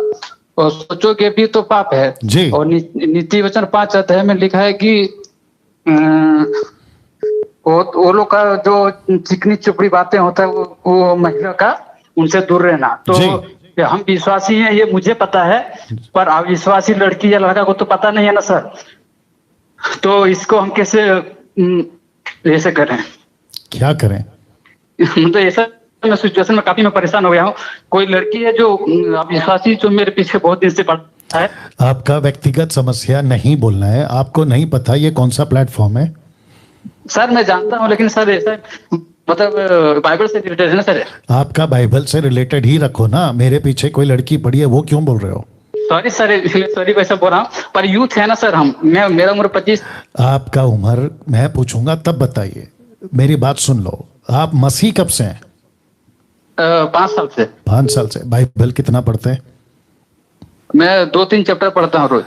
और सोचोगे भी तो पाप है जी। और नीति वचन 5 अध्याय में लिखा है कि वो लोग का जो चिकनी चुपड़ी बातें होता है वो महिला का, उनसे दूर रहना। तो हम विश्वासी हैं ये मुझे पता है, पर अविश्वासी लड़की या लड़का को तो पता नहीं है ना सर। तो इसको हम कैसे करें? क्या करें? तो ऐसा मैं सिचुएशन में काफी मैं परेशान हो गया हूँ। कोई लड़की है जो अविश्वासी, जो मेरे पीछे बहुत दिन से पड़ता है। आपका व्यक्तिगत समस्या नहीं बोलना है, आपको नहीं पता ये कौन सा प्लेटफॉर्म है? सर मैं जानता हूँ, लेकिन सर ऐसा मतलब बाइबल से रिलेटेड है ना सर। आपका बाइबल से रिलेटेड ही रखो ना, मेरे पीछे कोई लड़की पड़ी है वो क्यों बोल रहे हो? सॉरी सर वैसा बोल रहा हूँ, पर यूथ है ना सर हम। मेरा उम्र 25। आपका उम्र मैं पूछूंगा तब बताइए, मेरी बात सुन लो। आप मसीह कब से हैं? 5 साल से। 5 साल से। बाइबल कितना पढ़ते हैं? मैं 2-3 चैप्टर पढ़ता हूँ रोज।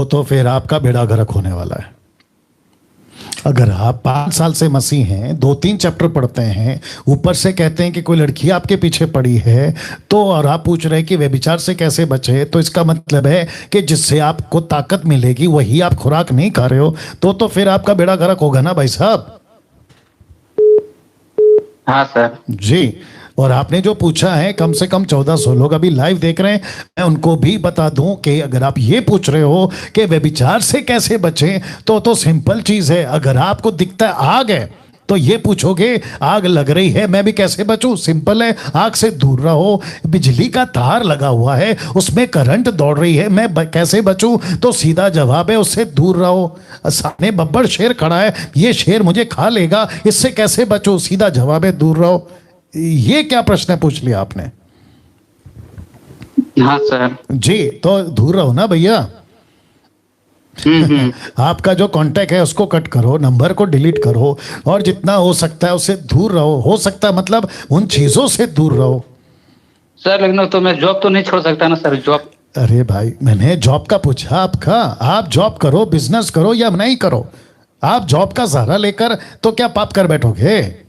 तो फिर आपका बेड़ा गर्क होने वाला है। अगर आप 5 साल से मसीह हैं, 2-3 चैप्टर पढ़ते हैं, ऊपर से कहते हैं कि कोई लड़की आपके पीछे पड़ी है, तो और आप पूछ रहे हैं कि व्यभिचार से कैसे बचे, तो इसका मतलब है कि जिससे आपको ताकत मिलेगी वही आप खुराक नहीं खा रहे हो, तो फिर आपका बेड़ा गर्क होगा ना भाई साहब। हाँ सर जी। और आपने जो पूछा है, कम से कम 1400 लोग अभी लाइव देख रहे हैं, मैं उनको भी बता दूं कि अगर आप ये पूछ रहे हो कि व्यभिचार से कैसे बचें, तो सिंपल चीज है। अगर आपको दिखता है आग है, तो ये पूछोगे आग लग रही है, मैं भी कैसे बचूं? सिंपल है, आग से दूर रहो। बिजली का तार लगा हुआ है, उसमें करंट दौड़ रही है, मैं कैसे बचूं? तो सीधा जवाब है उससे दूर रहो। सामने बब्बर शेर खड़ा है, ये शेर मुझे खा लेगा, इससे कैसे बचूं? सीधा जवाब है दूर रहो। ये क्या प्रश्न पूछ लिया आपने? हाँ सर जी, तो दूर रहो ना भैया। आपका जो कांटेक्ट है उसको कट करो, नंबर को डिलीट करो, और जितना हो सकता है उससे दूर रहो। हो सकता है मतलब उन चीजों से दूर रहो सर। लेकिन तो मैं जॉब तो नहीं छोड़ सकता ना सर, जॉब। अरे भाई, मैंने जॉब का पूछा आपका। आप जॉब करो, बिजनेस करो या नहीं करो। आप जॉब का सहारा लेकर तो क्या पाप कर बैठोगे?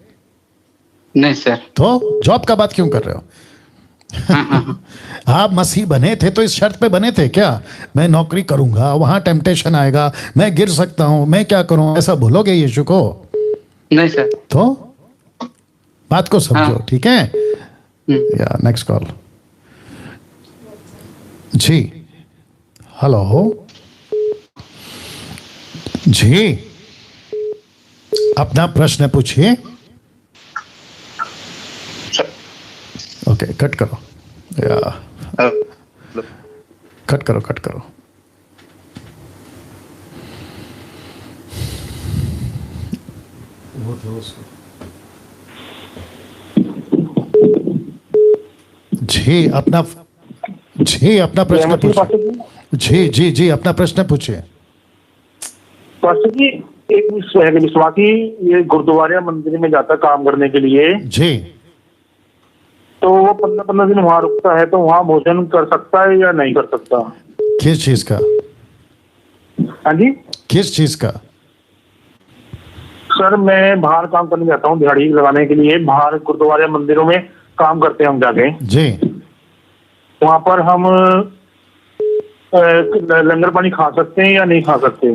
नहीं सर। तो जॉब का बात क्यों कर रहे हो? आप मसीह बने थे तो इस शर्त पे बने थे क्या? मैं नौकरी करूंगा, वहां टेम्पटेशन आएगा, मैं गिर सकता हूं, मैं क्या करूं, ऐसा बोलोगे यीशु को? नहीं सर। तो बात को समझो। हाँ। ठीक है। या नेक्स्ट कॉल जी। हेलो जी, अपना प्रश्न पूछिए। ओके, कट करो या कट करो। वो तो अपना प्रश्न पूछिए। जी अपना प्रश्न पूछिए। पास्टर जी, एक विश्वासी ये गुरुद्वारा मंदिर में जाता काम करने के लिए जी, तो वो 15-15 दिन वहां रुकता है, तो वहां भोजन कर सकता है या नहीं कर सकता? किस चीज का? हाँ जी, किस चीज का? सर मैं बाहर काम करने जाता हूँ, दिहाड़ी लगाने के लिए बाहर गुरुद्वारा मंदिरों में काम करते हैं हम जाके। जी, वहां पर हम लंगर पानी खा सकते हैं या नहीं खा सकते?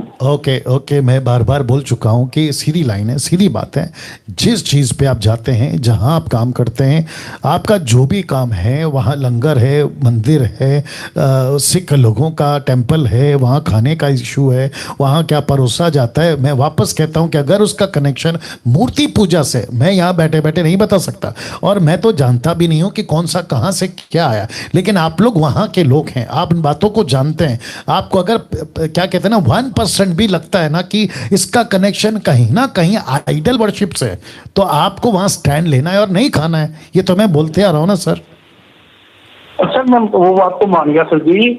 ओके, मैं बार बार बोल चुका हूं कि सीधी लाइन है, सीधी बात है। जिस चीज पे आप जाते हैं, जहां आप काम करते हैं, आपका जो भी काम है, वहां लंगर है, मंदिर है, सिख लोगों का टेंपल है, वहां खाने का इशू है, वहां क्या परोसा जाता है। मैं वापस कहता हूं कि अगर उसका कनेक्शन मूर्ति पूजा से, मैं यहाँ बैठे बैठे नहीं बता सकता, और मैं तो जानता भी नहीं हूं कि कौन सा कहां से क्या आया, लेकिन आप लोग वहां के लोग हैं, आप इन बातों को जानते हैं। आपको अगर क्या कहते हैं ना 1% भी लगता है ना कि इसका कनेक्शन कहीं ना कहीं आइडल वर्शिप से, तो आपको वहां स्टैंड लेना है और नहीं खाना है। ये तो मैं बोलते आ रहा हूं ना सर। अच्छा, मैं वो बात तो मान गया सर जी,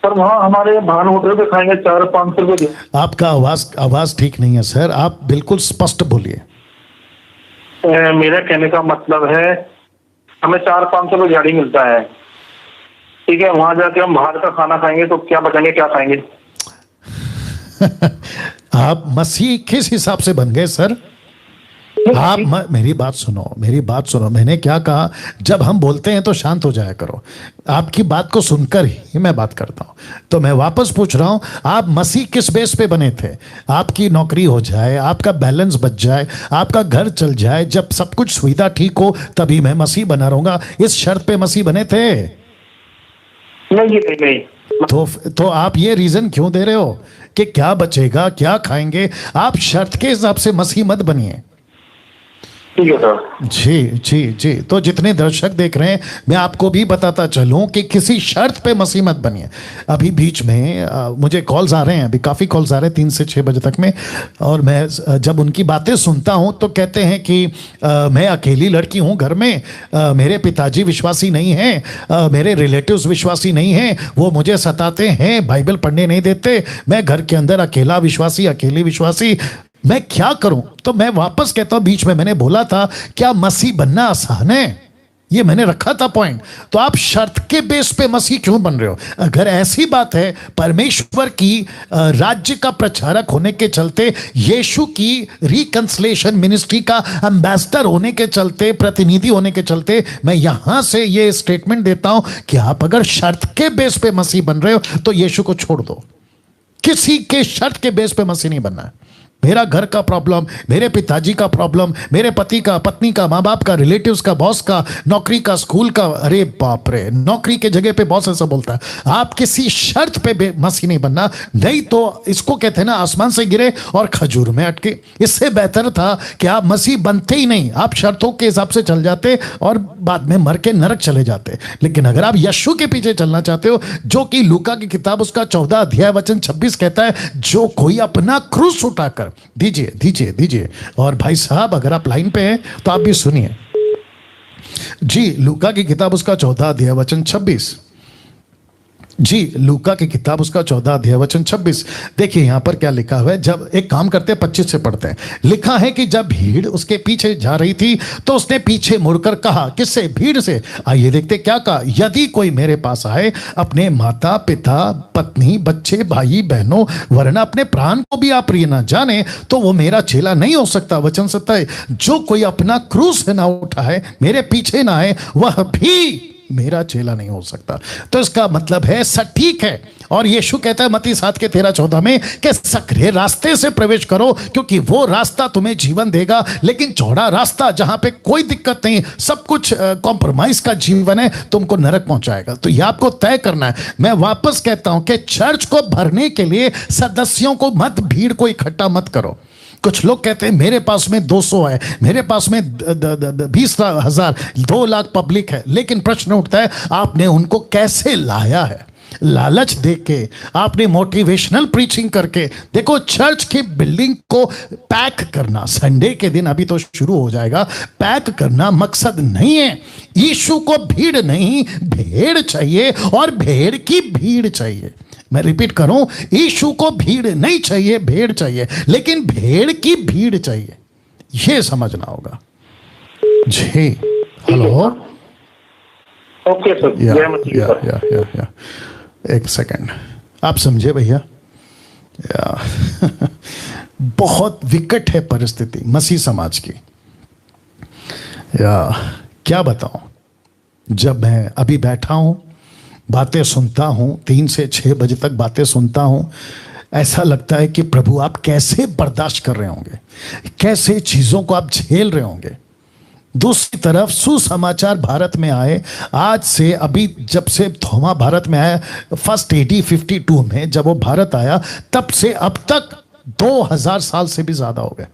पर वहाँ हमारे भान होटल पे खाएंगे 400-500 रुपए। आपका आवाज ठीक नहीं है सर, आप बिल्कुल स्पष्ट बोलिए। मेरा कहने का मतलब है हमें 400-500 रुपए दिहाड़ी मिलता है, ठीक है, वहां जाके हम बाहर का खाना खाएंगे तो क्या बचेंगे, क्या खाएंगे? आप मसीह किस हिसाब से बन गए सर? आप मेरी बात सुनो, मैंने क्या कहा? जब हम बोलते हैं तो शांत हो जाया करो, आपकी बात को सुनकर ही मैं बात करता हूं। तो मैं वापस पूछ रहा हूं, आप मसीह किस बेस पे बने थे? आपकी नौकरी हो जाए, आपका बैलेंस बच जाए, आपका घर चल जाए, जब सब कुछ सुविधा ठीक हो तभी मैं मसीह बना रहूंगा, इस शर्त पे मसीह बने थे? नहीं। तो आप ये रीजन क्यों दे रहे हो कि क्या बचेगा, क्या खाएंगे? आप शर्त के हिसाब से मसीह मत बनिए। ठीक है सर। जी, तो जितने दर्शक देख रहे हैं, मैं आपको भी बताता चलूं कि किसी शर्त पे मसीह मत बनिए। अभी बीच में मुझे कॉल्स आ रहे हैं, अभी काफ़ी कॉल्स आ रहे हैं 3 से 6 बजे तक में, और मैं जब उनकी बातें सुनता हूं तो कहते हैं कि मैं अकेली लड़की हूं घर में, मेरे पिताजी विश्वासी नहीं हैं, मेरे रिलेटिव्स विश्वासी नहीं हैं, वो मुझे सताते हैं, बाइबल पढ़ने नहीं देते, मैं घर के अंदर अकेली विश्वासी, मैं क्या करूं? तो मैं वापस कहता हूं, बीच में मैंने बोला था क्या मसीह बनना आसान है? ये मैंने रखा था पॉइंट। तो आप शर्त के बेस पे मसीह क्यों बन रहे हो? अगर ऐसी बात है, परमेश्वर की राज्य का प्रचारक होने के चलते, यीशु की रिकंसिलिएशन मिनिस्ट्री का एम्बेसडर होने के चलते, प्रतिनिधि होने के चलते, मैं यहां से ये स्टेटमेंट देता हूं कि आप अगर शर्त के बेस पे मसीह बन रहे हो तो यीशु को छोड़ दो। किसी के शर्त के बेस पे मसीह नहीं बनना है। मेरा घर का प्रॉब्लम, मेरे पिताजी का प्रॉब्लम, मेरे पति का, पत्नी का, माँ बाप का, रिलेटिव्स का, बॉस का, नौकरी का, स्कूल का, अरे बाप रे, नौकरी के जगह पे बॉस ऐसा बोलता है। आप किसी शर्त पे मसीह नहीं बनना, नहीं तो इसको कहते हैं ना आसमान से गिरे और खजूर में अटके। इससे बेहतर था कि आप मसीह बनते ही नहीं, आप शर्तों के हिसाब से चल जाते और बाद में मर के नरक चले जाते। लेकिन अगर आप यीशु के पीछे चलना चाहते हो, जो कि लूका की किताब उसका 14 अध्याय वचन 26 कहता है, जो कोई अपना क्रूस उठाकर दीजिए। और भाई साहब अगर आप लाइन पे हैं तो आप भी सुनिए जी। लूका की किताब उसका 14 अध्याय वचन 26 जी, लूका की किताब उसका 14 अध्याय वचन 26। देखिए यहां पर क्या लिखा हुआ है। जब एक काम करते हैं, 25 से पढ़ते हैं। लिखा है कि जब भीड़ उसके पीछे जा रही थी तो उसने पीछे मुड़कर कहा, किससे? भीड़ से। आइए देखते क्या कहा। यदि कोई मेरे पास आए, अपने माता पिता, पत्नी, बच्चे, भाई बहनों, वरना अपने प्राण को भी आप प्रिय ना जाने, तो वो मेरा चेला नहीं हो सकता। वचन 27, जो कोई अपना क्रूस ना उठाए, मेरे पीछे ना आए, वह भी मेरा चेला नहीं हो सकता। तो इसका मतलब है सटीक है। और यीशु कहता है मत्ती 7 के 13-14 में कि सकरे रास्ते से प्रवेश करो, क्योंकि वो रास्ता तुम्हें जीवन देगा। लेकिन चौड़ा रास्ता जहां पे कोई दिक्कत नहीं, सब कुछ कॉम्प्रोमाइज का जीवन है, तुमको नरक पहुंचाएगा। तो ये आपको तय करना है। मैं वापस कहता हूं कि चर्च को भरने के लिए सदस्यों को मत, भीड़ को इकट्ठा मत करो। कुछ लोग कहते हैं मेरे पास में 200 है, मेरे पास में 20,000, 2 लाख पब्लिक है। लेकिन प्रश्न उठता है आपने उनको कैसे लाया है? लालच देके के, आपने मोटिवेशनल प्रीचिंग करके, देखो चर्च की बिल्डिंग को पैक करना, संडे के दिन अभी तो शुरू हो जाएगा, पैक करना मकसद नहीं है। यीशु को भीड़ नहीं, भेड़ चाहिए, और भेड़ की भीड़ चाहिए। मैं रिपीट करूं, यीशु को भीड़ नहीं चाहिए, भेड़ चाहिए, लेकिन भेड़ की भीड़ चाहिए, यह समझना होगा जी। हेलो, ओके सर, या एक सेकंड, आप समझे भैया। बहुत विकट है परिस्थिति मसीह समाज की। या क्या बताऊं, जब मैं अभी बैठा हूं, बातें सुनता हूं, 3 से 6 बजे तक बातें सुनता हूं, ऐसा लगता है कि प्रभु आप कैसे बर्दाश्त कर रहे होंगे, कैसे चीजों को आप झेल रहे होंगे। दूसरी तरफ सुसमाचार भारत में आए, आज से अभी जब से थोमा भारत में आया, फर्स्ट AD 52 में जब वो भारत आया, तब से अब तक 2000 साल से भी ज्यादा हो गए,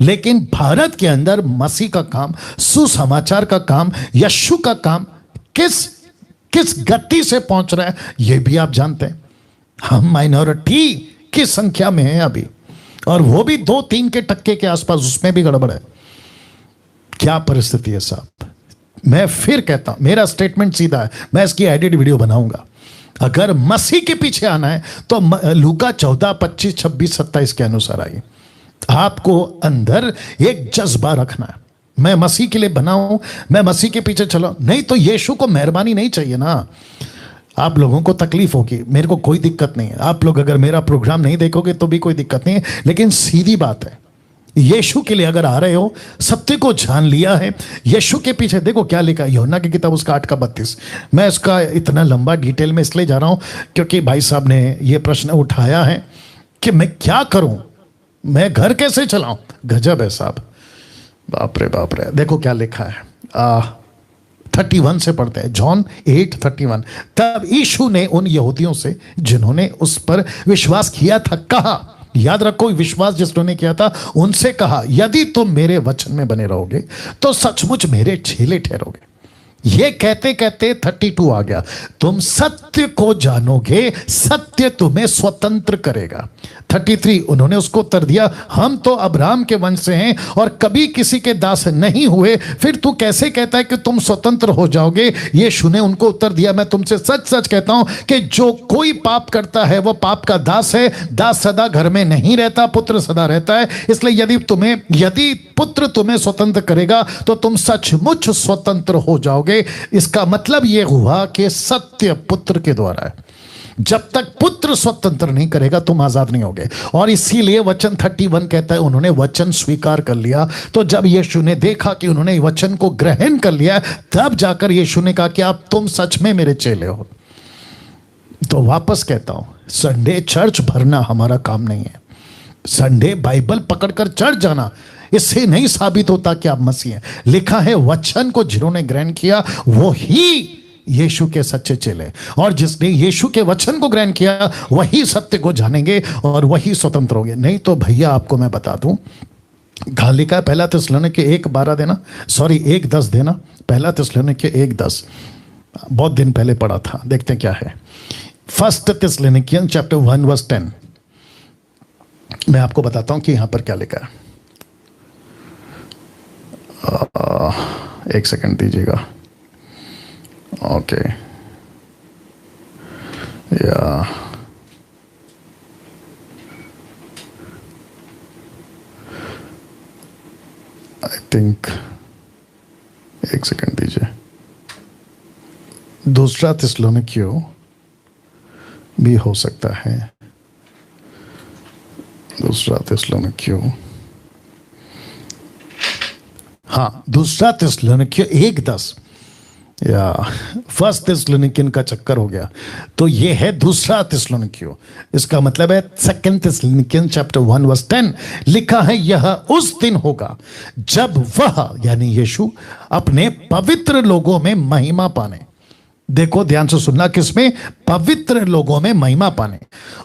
लेकिन भारत के अंदर मसीह का काम, सुसमाचार का काम, यीशु का काम किस गति से पहुंच रहा है, यह भी आप जानते हैं। हम माइनॉरिटी की संख्या में हैं अभी, और वो भी 2-3 के टक्के के आसपास, उसमें भी गड़बड़ है। क्या परिस्थिति है साहब। मैं फिर कहता हूं, मेरा स्टेटमेंट सीधा है, मैं इसकी एडिट वीडियो बनाऊंगा। अगर मसीह के पीछे आना है तो लूका 14, 25, 26, 27 के अनुसार आइए। आपको अंदर एक जज्बा रखना है, मैं मसीह के लिए बना हूं, मैं मसीह के पीछे चला, नहीं तो यीशु को मेहरबानी नहीं चाहिए ना। आप लोगों को तकलीफ होगी, मेरे को कोई दिक्कत नहीं है। आप लोग अगर मेरा प्रोग्राम नहीं देखोगे तो भी कोई दिक्कत नहीं है, लेकिन सीधी बात है, यीशु के लिए अगर आ रहे हो, सत्य को जान लिया है, यीशु के पीछे, देखो क्या लिखा है यूहन्ना की किताब उसका 8:32। मैं इसका इतना लंबा डिटेल में इसलिए जा रहा हूं क्योंकि भाई साहब ने यह प्रश्न उठाया है कि मैं क्या करूं, मैं घर कैसे चलाऊं। गजब है साहब, बाप रे बाप रे। देखो क्या लिखा है, 31 से पढ़ते हैं, जॉन 8:31। तब यीशु ने उन यहूदियों से जिन्होंने उस पर विश्वास किया था कहा, याद रखो विश्वास जिसने किया था उनसे कहा, यदि तुम मेरे वचन में बने रहोगे तो सचमुच मेरे चेले ठहरोगे। ये कहते कहते 32 आ गया, तुम सत्य को जानोगे, सत्य तुम्हें स्वतंत्र करेगा। 33 उन्होंने उसको उत्तर दिया, हम तो अब्राहम के वंश से हैं और कभी किसी के दास नहीं हुए, फिर तू कैसे कहता है कि तुम स्वतंत्र हो जाओगे। यीशु ने उनको उत्तर दिया, मैं तुमसे सच सच कहता हूं कि जो कोई पाप करता है वो पाप का दास है। दास सदा घर में नहीं रहता, पुत्र सदा रहता है। इसलिए यदि पुत्र तुम्हें स्वतंत्र करेगा तो तुम सचमुच स्वतंत्र हो जाओगे। इसका मतलब यह हुआ कि सत्य पुत्र के द्वारा है। जब तक पुत्र स्वतंत्र नहीं करेगा तुम आजाद नहीं होगे। और इसीलिए वचन 31 कहता है उन्होंने वचन स्वीकार कर लिया। तो जब यीशु ने देखा कि उन्होंने वचन को ग्रहण कर लिया, तब जाकर यीशु ने कहा कि आप तुम सच में मेरे चेले हो। तो वापस कहता हूं, संडे चर्च भरना हमारा काम नहीं है। संडे बाइबल पकड़कर चर्च जाना, इससे नहीं साबित होता कि आप मसीह हैं। लिखा है वचन को जिन्होंने ग्रहण किया वो ही यीशु के सच्चे चेले, और जिसने यीशु के वचन को ग्रहण किया वही सत्य को जानेंगे और वही स्वतंत्र होंगे। नहीं तो भैया आपको मैं बता दूं, कहां लिखा है, पहला थिस्सलुनीके 1:12 देना, सॉरी 1:10 देना। पहला थिस्सलुनीके 1:10 बहुत दिन पहले पढ़ा था, देखते क्या है। फर्स्ट थिस्सलुनीकियन चैप्टर 1:10 मैं आपको बताता हूं कि यहां पर क्या लिखा है। एक सेकंड दीजिएगा। ओके, या आई थिंक, एक सेकंड दीजिए। दूसरा थिस्सलुनीकियों भी हो सकता है, दूसरा थिस्सलुनीकियों, हाँ दूसरा थिस्सलुनीकियों 1:10 या फर्स्ट थिस्सलुनीकियन का चक्कर हो गया। तो ये है दूसरा थिस्सलुनीकियों, इसका मतलब है सेकंड थिस्सलुनीकियन चैप्टर 1:10। लिखा है यह उस दिन होगा जब वह यानी यीशु अपने पवित्र लोगों में महिमा पाने, देखो ध्यान से सुनना, किसमें, पवित्र लोगों में महिमा पाने,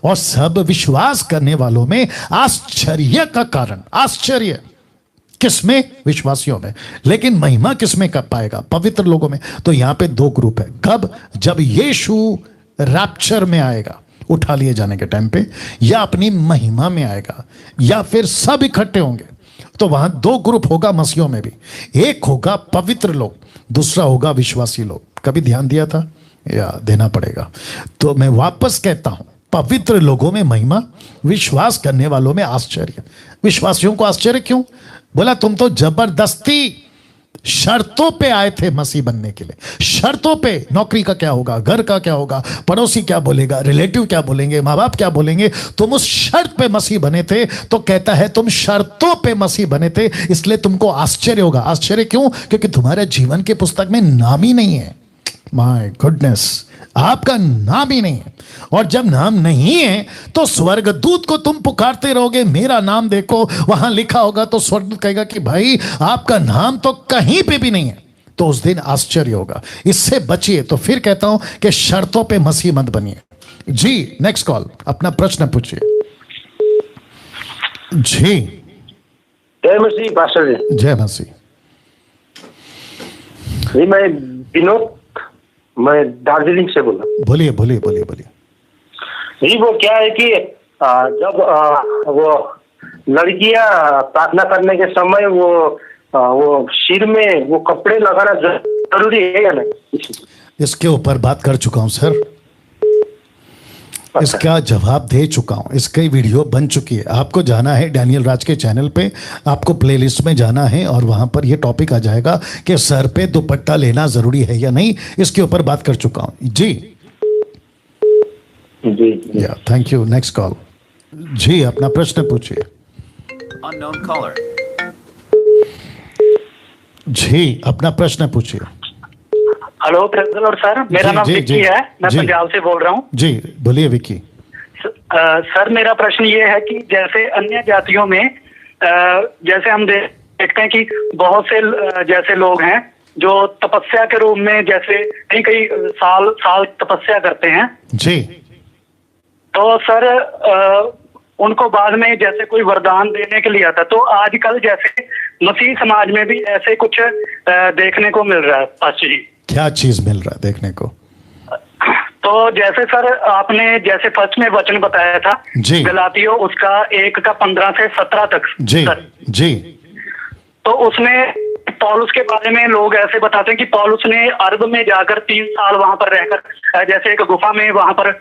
और सब विश्वास करने वालों में आश्चर्य का कारण, आश्चर्य किसमें, विश्वासियों में, लेकिन महिमा किसमें कर पाएगा, पवित्र लोगों में। तो यहां पे 2 ग्रुप है। कब, जब यीशु रैप्चर में आएगा उठा लिए जाने के टाइम पे, या अपनी महिमा में आएगा, या फिर सब इकट्ठे होंगे। तो वहां दो ग्रुप होगा मसीहों में भी, एक होगा पवित्र लोग, दूसरा होगा विश्वासी लोग। कभी ध्यान दिया था या देना पड़ेगा? तो मैं वापस कहता हूं, पवित्र लोगों में महिमा, विश्वास करने वालों में आश्चर्य। विश्वासियों को आश्चर्य क्यों? बोला तुम तो जबरदस्ती शर्तों पे आए थे मसीह बनने के लिए, शर्तों पे। नौकरी का क्या होगा, घर का क्या होगा, पड़ोसी क्या बोलेगा, रिलेटिव क्या बोलेंगे, माँ बाप क्या बोलेंगे, तुम उस शर्त पे मसीह बने थे। तो कहता है तुम शर्तों पे मसीह बने थे, इसलिए तुमको आश्चर्य होगा। आश्चर्य क्यों? क्योंकि तुम्हारे जीवन के पुस्तक में नाम ही नहीं है। माय गुडनेस, आपका नाम ही नहीं है। और जब नाम नहीं है तो स्वर्गदूत को तुम पुकारते रहोगे, मेरा नाम देखो, वहां लिखा होगा, तो स्वर्गदूत कहेगा कि भाई आपका नाम तो कहीं पे भी नहीं है। तो उस दिन आश्चर्य होगा। इससे बचिए। तो फिर कहता हूं कि शर्तों पे मसीह मत बनिए। जी, नेक्स्ट कॉल, अपना प्रश्न पूछिए। जी, जय मसीह पास्टर जी। जय मसीह। जी मैं विनोद, मैं दार्जिलिंग से बोला। बोलिए बोलिए बोलिए बोलिए। जी वो क्या है कि जब वो लड़कियां प्रार्थना करने के समय वो सिर में वो कपड़े लगाना जरूरी है या नहीं? इसके ऊपर बात कर चुका हूं सर, इसका जवाब दे चुका हूं, इसकी वीडियो बन चुकी है। आपको जाना है डैनियल राज के चैनल पे, आपको प्लेलिस्ट में जाना है और वहां पर यह टॉपिक आ जाएगा कि सर पे दुपट्टा लेना जरूरी है या नहीं। इसके ऊपर बात कर चुका हूं। जी जी yeah thank you. Next call. जी, अपना प्रश्न पूछिए। Unknown caller. जी, अपना प्रश्न पूछिए। हेलो प्रेसिडेंट और सर, मेरा जी, नाम जी, विक्की जी, है, मैं जी। पंजाब से बोल रहा हूँ। जी बोलिए विक्की। सर मेरा प्रश्न ये है कि जैसे अन्य जातियों में जैसे हम देखते हैं कि बहुत से जैसे लोग हैं जो तपस्या के रूप में जैसे कई कई साल साल तपस्या करते हैं। जी, तो सर उनको बाद में जैसे कोई वरदान देने के लिए आता, तो आजकल जैसे मसीह समाज में भी ऐसे कुछ देखने को मिल रहा है पास्टर जी। क्या चीज मिल रहा है देखने को? तो जैसे सर आपने जैसे फर्स्ट में वचन बताया था जी। गलातियों उसका 1:15 से 17 तक। जी सर, जी तो उसमें पौलुस के बारे में लोग ऐसे बताते हैं कि पौलुस ने अरब में जाकर 3 साल वहां पर रहकर जैसे एक गुफा में वहां पर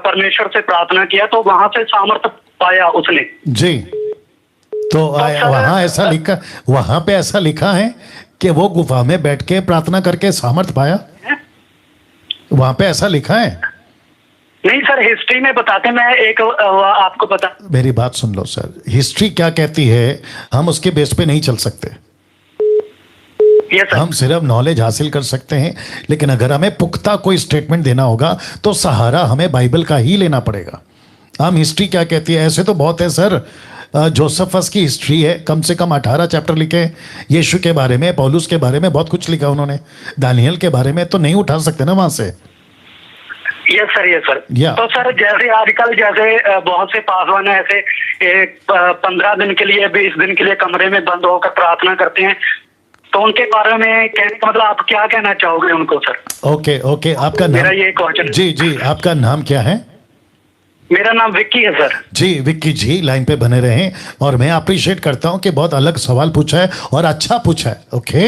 परमेश्वर से प्रार्थना किया, तो वहां से सामर्थ्य पाया उसने। जी। तो वहां ऐसा लिखा, वहां पे ऐसा लिखा है कि वो गुफा में बैठ के प्रार्थना करके सामर्थ पाया? वहां पे ऐसा लिखा है? नहीं सर, हिस्ट्री में बताते, मैं एक आपको बता। मेरी बात सुन लो सर, हिस्ट्री क्या कहती है हम उसके बेस पे नहीं चल सकते। Yes sir. हम सिर्फ नॉलेज हासिल कर सकते हैं, लेकिन अगर हमें पुख्ता कोई स्टेटमेंट देना होगा तो सहारा हमें बाइबल का ही लेना पड़ेगा। हम हिस्ट्री क्या कहती है, ऐसे तो बहुत है सर। जोसेफस की हिस्ट्री है, कम से कम 18 चैप्टर लिखे हैं। यीशु के बारे में, पौलुस के बारे में बहुत कुछ लिखा उन्होंने। दानियल के बारे में तो नहीं उठा सकते ना वहां से। Yes sir, yes sir. या। तो सर जैसे आजकल जैसे बहुत से पासवान ऐसे 15 दिन के लिए 20 दिन के लिए कमरे में बंद होकर प्रार्थना करते हैं, तो उनके बारे में कहने का मतलब आप क्या कहना चाहोगे उनको सर? ओके ओके, आपका मेरा नाम? ये क्वेश्चन। जी जी, आपका नाम क्या है? मेरा नाम विक्की है सर। जी विक्की जी, लाइन पे बने रहें। और मैं अप्रिशिएट करता हूं कि बहुत अलग सवाल पूछा है और अच्छा पूछा है। Okay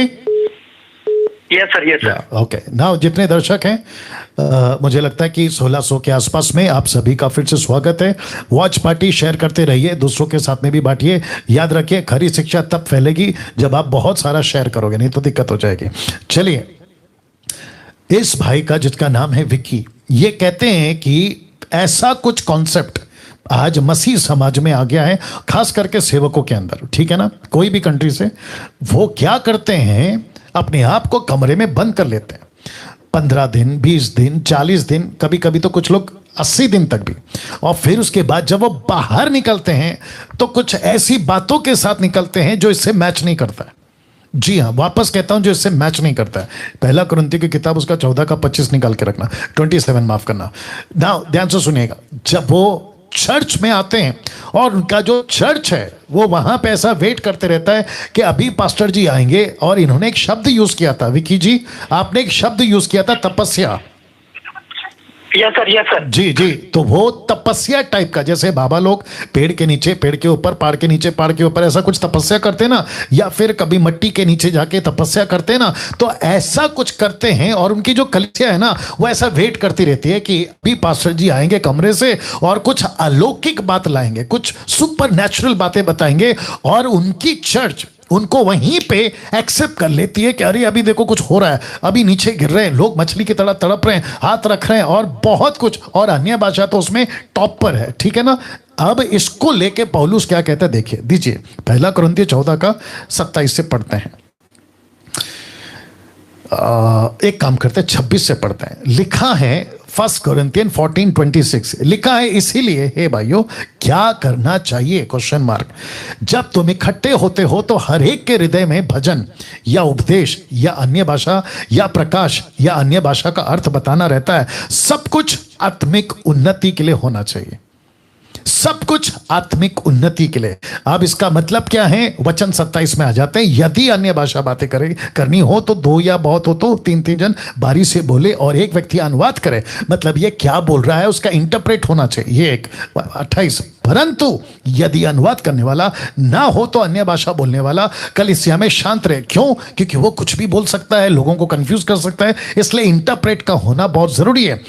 yes sir, yes sir. Okay now, जितने दर्शक हैं मुझे लगता है कि 1600 के आसपास में, आप सभी का फिर से स्वागत है। वॉच पार्टी शेयर करते रहिए, दूसरों के साथ में भी बांटिए। याद रखिए, खरी शिक्षा तब फैलेगी जब आप बहुत सारा शेयर करोगे, नहीं तो दिक्कत हो जाएगी। चलिए, इस भाई का जिसका नाम है विक्की, ये कहते हैं कि ऐसा कुछ कॉन्सेप्ट आज मसीह समाज में आ गया है, खास करके सेवकों के अंदर, ठीक है ना, कोई भी कंट्री से। वो क्या करते हैं, अपने आप को कमरे में बंद कर लेते हैं 15 दिन, 20 दिन, 40 दिन, कभी कभी तो कुछ लोग 80 दिन तक भी। और फिर उसके बाद जब वो बाहर निकलते हैं तो कुछ ऐसी बातों के साथ निकलते हैं जो इससे मैच नहीं करता है। जी हाँ, वापस कहता हूं, जो इससे मैच नहीं करता है। पहला कुरिन्थियों की किताब उसका 14:25 निकाल के रखना, 27 माफ करना। नाउ ध्यान से सुनिएगा, जब वो चर्च में आते हैं और उनका जो चर्च है वो वहां पे ऐसा वेट करते रहता है कि अभी पास्टर जी आएंगे। और इन्होंने एक शब्द यूज किया था, विकी जी आपने एक शब्द यूज किया था, तपस्या। Yes sir, yes sir. जी जी, तो वो तपस्या टाइप का, जैसे बाबा लोग पेड़ के नीचे, पेड़ के ऊपर, पहाड़ के नीचे, पहाड़ के ऊपर ऐसा कुछ तपस्या करते ना, या फिर कभी मिट्टी के नीचे जाके तपस्या करते ना, तो ऐसा कुछ करते हैं। और उनकी जो कलिसिया है ना, वो ऐसा वेट करती रहती है कि अभी पास्टर जी आएंगे कमरे से और कुछ अलौकिक बात लाएंगे, कुछ सुपर नेचुरल बातें बताएंगे, और उनकी चर्च उनको वहीं पे एक्सेप्ट कर लेती है कि अरे अभी देखो कुछ हो रहा है, अभी नीचे गिर रहे हैं लोग, मछली की तरह तड़प रहे हैं, हाथ रख रहे हैं और बहुत कुछ, और अन्य भाषा तो उसमें टॉप पर है, ठीक है ना। अब इसको लेके पौलुस क्या कहता है, देखिए दीजिए, पहला कुरिन्थियों 14 का 27 से पढ़ते हैं। एक काम करते हैं, 26 से पढ़ते हैं। लिखा है 1 Corinthians 14:26, लिखा है, इसीलिए हे भाइयों क्या करना चाहिए, क्वेश्चन मार्क, जब तुम इकट्ठे होते हो तो हर एक के हृदय में भजन या उपदेश या अन्य भाषा या प्रकाश या अन्य भाषा का अर्थ बताना रहता है। सब कुछ आत्मिक उन्नति के लिए होना चाहिए, सब कुछ आत्मिक उन्नति के लिए। अब इसका मतलब क्या है, वचन 27 में आ जाते हैं, यदि अन्य भाषा बातें करनी हो तो 2 या बहुत हो तो 3 जन बारी से बोले और एक व्यक्ति अनुवाद करे। मतलब ये क्या बोल रहा है उसका इंटरप्रेट होना चाहिए। ये एक 28, परंतु यदि अनुवाद करने वाला ना हो तो अन्य भाषा बोलने वाला कलीसिया में शांत रहे। क्यों? क्योंकि वो कुछ भी बोल सकता है, लोगों को कंफ्यूज कर सकता है, इसलिए इंटरप्रेट का होना बहुत जरूरी है।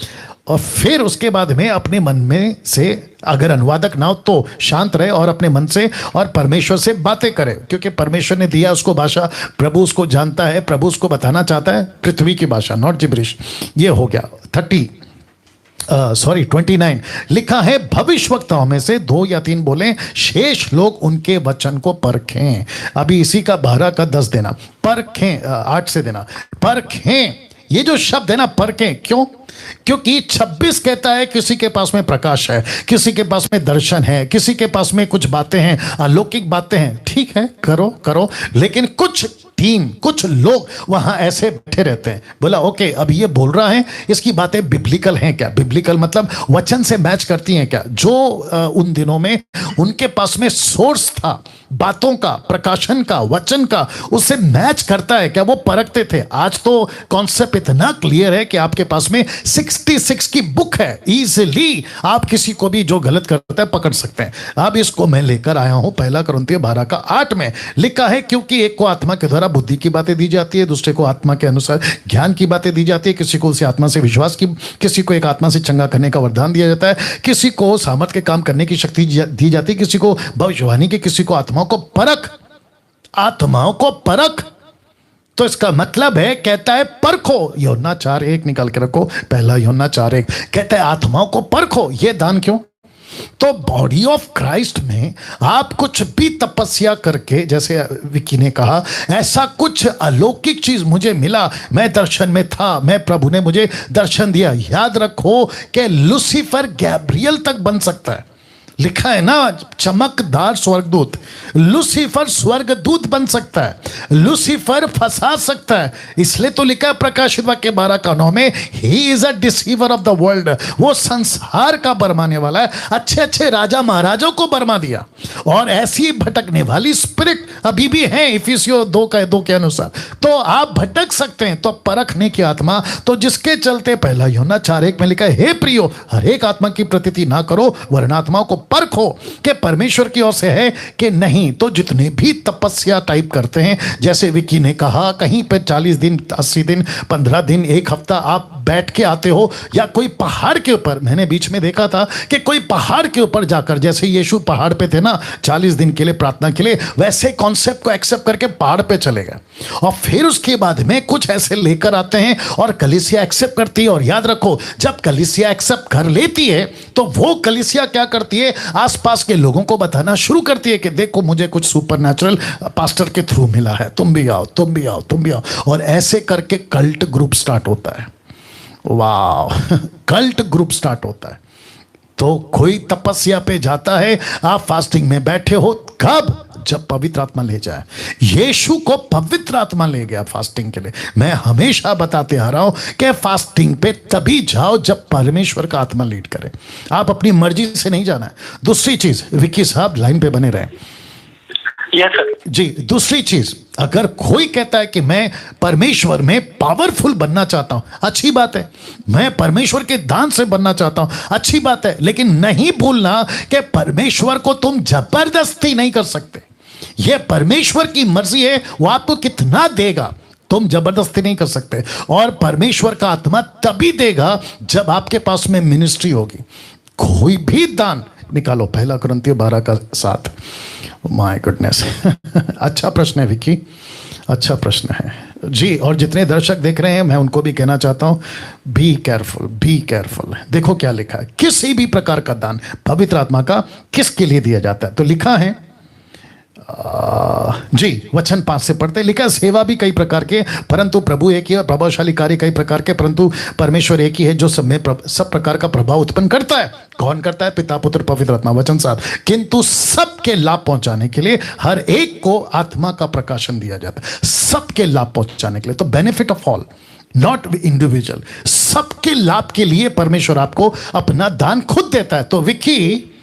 और फिर उसके बाद में अपने मन में से, अगर अनुवादक ना हो तो शांत रहे और अपने मन से और परमेश्वर से बातें करे, क्योंकि परमेश्वर ने दिया उसको भाषा, प्रभु उसको जानता है, प्रभु उसको बताना चाहता है पृथ्वी की भाषा, नॉट जिब्रिश। ये हो गया 29 लिखा है, भविष्यवक्ताओं में से 2 या 3 बोले, शेष लोग उनके वचन को परखें। अभी इसी का 12 का 10 देना, परखें, 8 से देना, परखें। ये जो शब्द है ना, परखें, क्यों? क्योंकि 26 कहता है किसी के पास में प्रकाश है, किसी के पास में दर्शन है, किसी के पास में कुछ बातें हैं, अलौकिक बातें हैं, ठीक है, करो करो, लेकिन कुछ टीम, कुछ लोग वहां ऐसे बैठे रहते हैं। बोला ओके, अब ये बोल रहा है, इसकी बातें बिब्लिकल हैं क्या? बिब्लिकल मतलब वचन से मैच करती हैं क्या? जो उन दिनों में उनके पास में सोर्स था बातों का, प्रकाशन का, वचन का, उससे मैच करता है क्या? वो परखते थे। आज तो कॉन्सेप्ट इतना क्लियर है कि आपके पास में 66 की बुक है, इजीली आप किसी को भी जो गलत करता है पकड़ सकते हैं। अब इसको मैं लेकर आया हूं 1 कुरिन्थियों 12 का 8 में लिखा है, क्योंकि एक को आत्मा के द्वारा बुद्धि की बातें दी जाती है, दूसरे को आत्मा के अनुसार ज्ञान की बातें दी जाती है, किसी को उसी आत्मा से विश्वास की, किसी को एक आत्मा से चंगा करने का वरदान दिया जाता है, किसी को सामर्थ के काम करने की शक्ति दी जाती है, किसी को भविष्यवाणी की, किसी को आत्माओं को परख, आत्माओं को परख। तो इसका मतलब है, कहता है परखो, यूहन्ना 4:1 निकाल के रखो, पहला यूहन्ना 4:1 कहता है आत्माओं को परखो। ये दान क्यों? तो बॉडी ऑफ क्राइस्ट में आप कुछ भी तपस्या करके, जैसे विकी ने कहा, ऐसा कुछ अलौकिक चीज मुझे मिला, मैं दर्शन में था, मैं प्रभु ने मुझे दर्शन दिया। याद रखो कि लूसीफर गैब्रियल तक बन सकता है। लिखा है ना, चमकदार स्वर्गदूत, लूसीफर स्वर्गदूत बन सकता है, लूसीफर फंसा सकता है। इसलिए तो लिखा है प्रकाशित वाक्य 12 का 9 में, he is a deceiver of the world, वो संसार का बरमाने वाला है। अच्छे अच्छे राजा महाराजों को बरमा दिया, और ऐसी भटकने वाली स्पिरिट अभी भी है इफिसियों 2 के अनुसार। तो आप भटक सकते हैं, तो परखने की आत्मा, तो जिसके चलते 1 यूहन्ना 4:1 में लिखा है, हे प्रियो, हर एक आत्मा की प्रतीति ना करो, वरन आत्माओं को परखो कि परमेश्वर की ओर से है कि नहीं। तो जितने भी तपस्या टाइप करते हैं, जैसे विकी ने कहा, कहीं पे 40 दिन, 80 दिन, 15 दिन, 1 हफ्ता आप बैठ के आते हो, या कोई पहाड़ के ऊपर, मैंने बीच में देखा था कि कोई पहाड़ के ऊपर जाकर, जैसे यीशु पहाड़ पे थे ना 40 दिन के लिए प्रार्थना के लिए, वैसे कॉन्सेप्ट को एक्सेप्ट करके पहाड़ पे चले गए, और फिर उसके बाद में कुछ ऐसे लेकर आते हैं और कलीसिया एक्सेप्ट करती है। और याद रखो, जब कलीसिया एक्सेप्ट कर लेती है तो वो कलीसिया क्या करती है, आसपास के लोगों को बताना शुरू करती है कि देखो मुझे कुछ सुपरनैचुरल पास्टर के थ्रू मिला है, तुम भी आओ, तुम भी आओ, तुम भी आओ। और ऐसे करके कल्ट ग्रुप स्टार्ट होता है। वाह, कल्ट ग्रुप स्टार्ट होता है। तो कोई तपस्या पे जाता है, आप फास्टिंग में बैठे हो, कब? जब पवित्र आत्मा ले जाए। यीशु को पवित्र आत्मा ले गया फास्टिंग के लिए। मैं हमेशा बताते आ रहा हूं कि फास्टिंग पे तभी जाओ जब परमेश्वर का आत्मा लीड करे, आप अपनी मर्जी से नहीं जाना है। दूसरी चीज, विकी साहब लाइन पे बने रहे। Yes sir. जी, दूसरी चीज, अगर कोई कहता है कि मैं परमेश्वर में पावरफुल बनना चाहता हूं, अच्छी बात है। मैं परमेश्वर के दान से बनना चाहता हूं, अच्छी बात है। लेकिन नहीं भूलना कि परमेश्वर को तुम जबरदस्ती नहीं कर सकते। यह परमेश्वर की मर्जी है, वो आपको कितना देगा तुम जबरदस्ती नहीं कर सकते। और परमेश्वर का आत्मा तभी देगा जब आपके पास में मिनिस्ट्री होगी। कोई भी दान निकालो, 1 कुरिन्थियों 12:7। My goodness. अच्छा प्रश्न है विकी, अच्छा प्रश्न है जी। और जितने दर्शक देख रहे हैं, मैं उनको भी कहना चाहता हूं, बी केयरफुल, बी केयरफुल। देखो क्या लिखा है, किसी भी प्रकार का दान पवित्र आत्मा का किसके लिए दिया जाता है। तो लिखा है जी, वचन 5 से पढ़ते, लिखा है, सेवा भी कई प्रकार के, परंतु प्रभु एक ही है। प्रभावशाली कार्य कई प्रकार के, परंतु परमेश्वर एक ही है, जो सब में सब प्रकार का प्रभाव उत्पन्न करता है। कौन करता है? पिता, पुत्र, पवित्र आत्मा। वचन 7, किंतु सबके लाभ पहुंचाने के लिए हर एक को आत्मा का प्रकाशन दिया जाता है। सबके लाभ पहुंचाने के लिए, तो benefit of all, not individual. सबके लाभ के लिए परमेश्वर आपको अपना दान खुद देता है। तो विकी,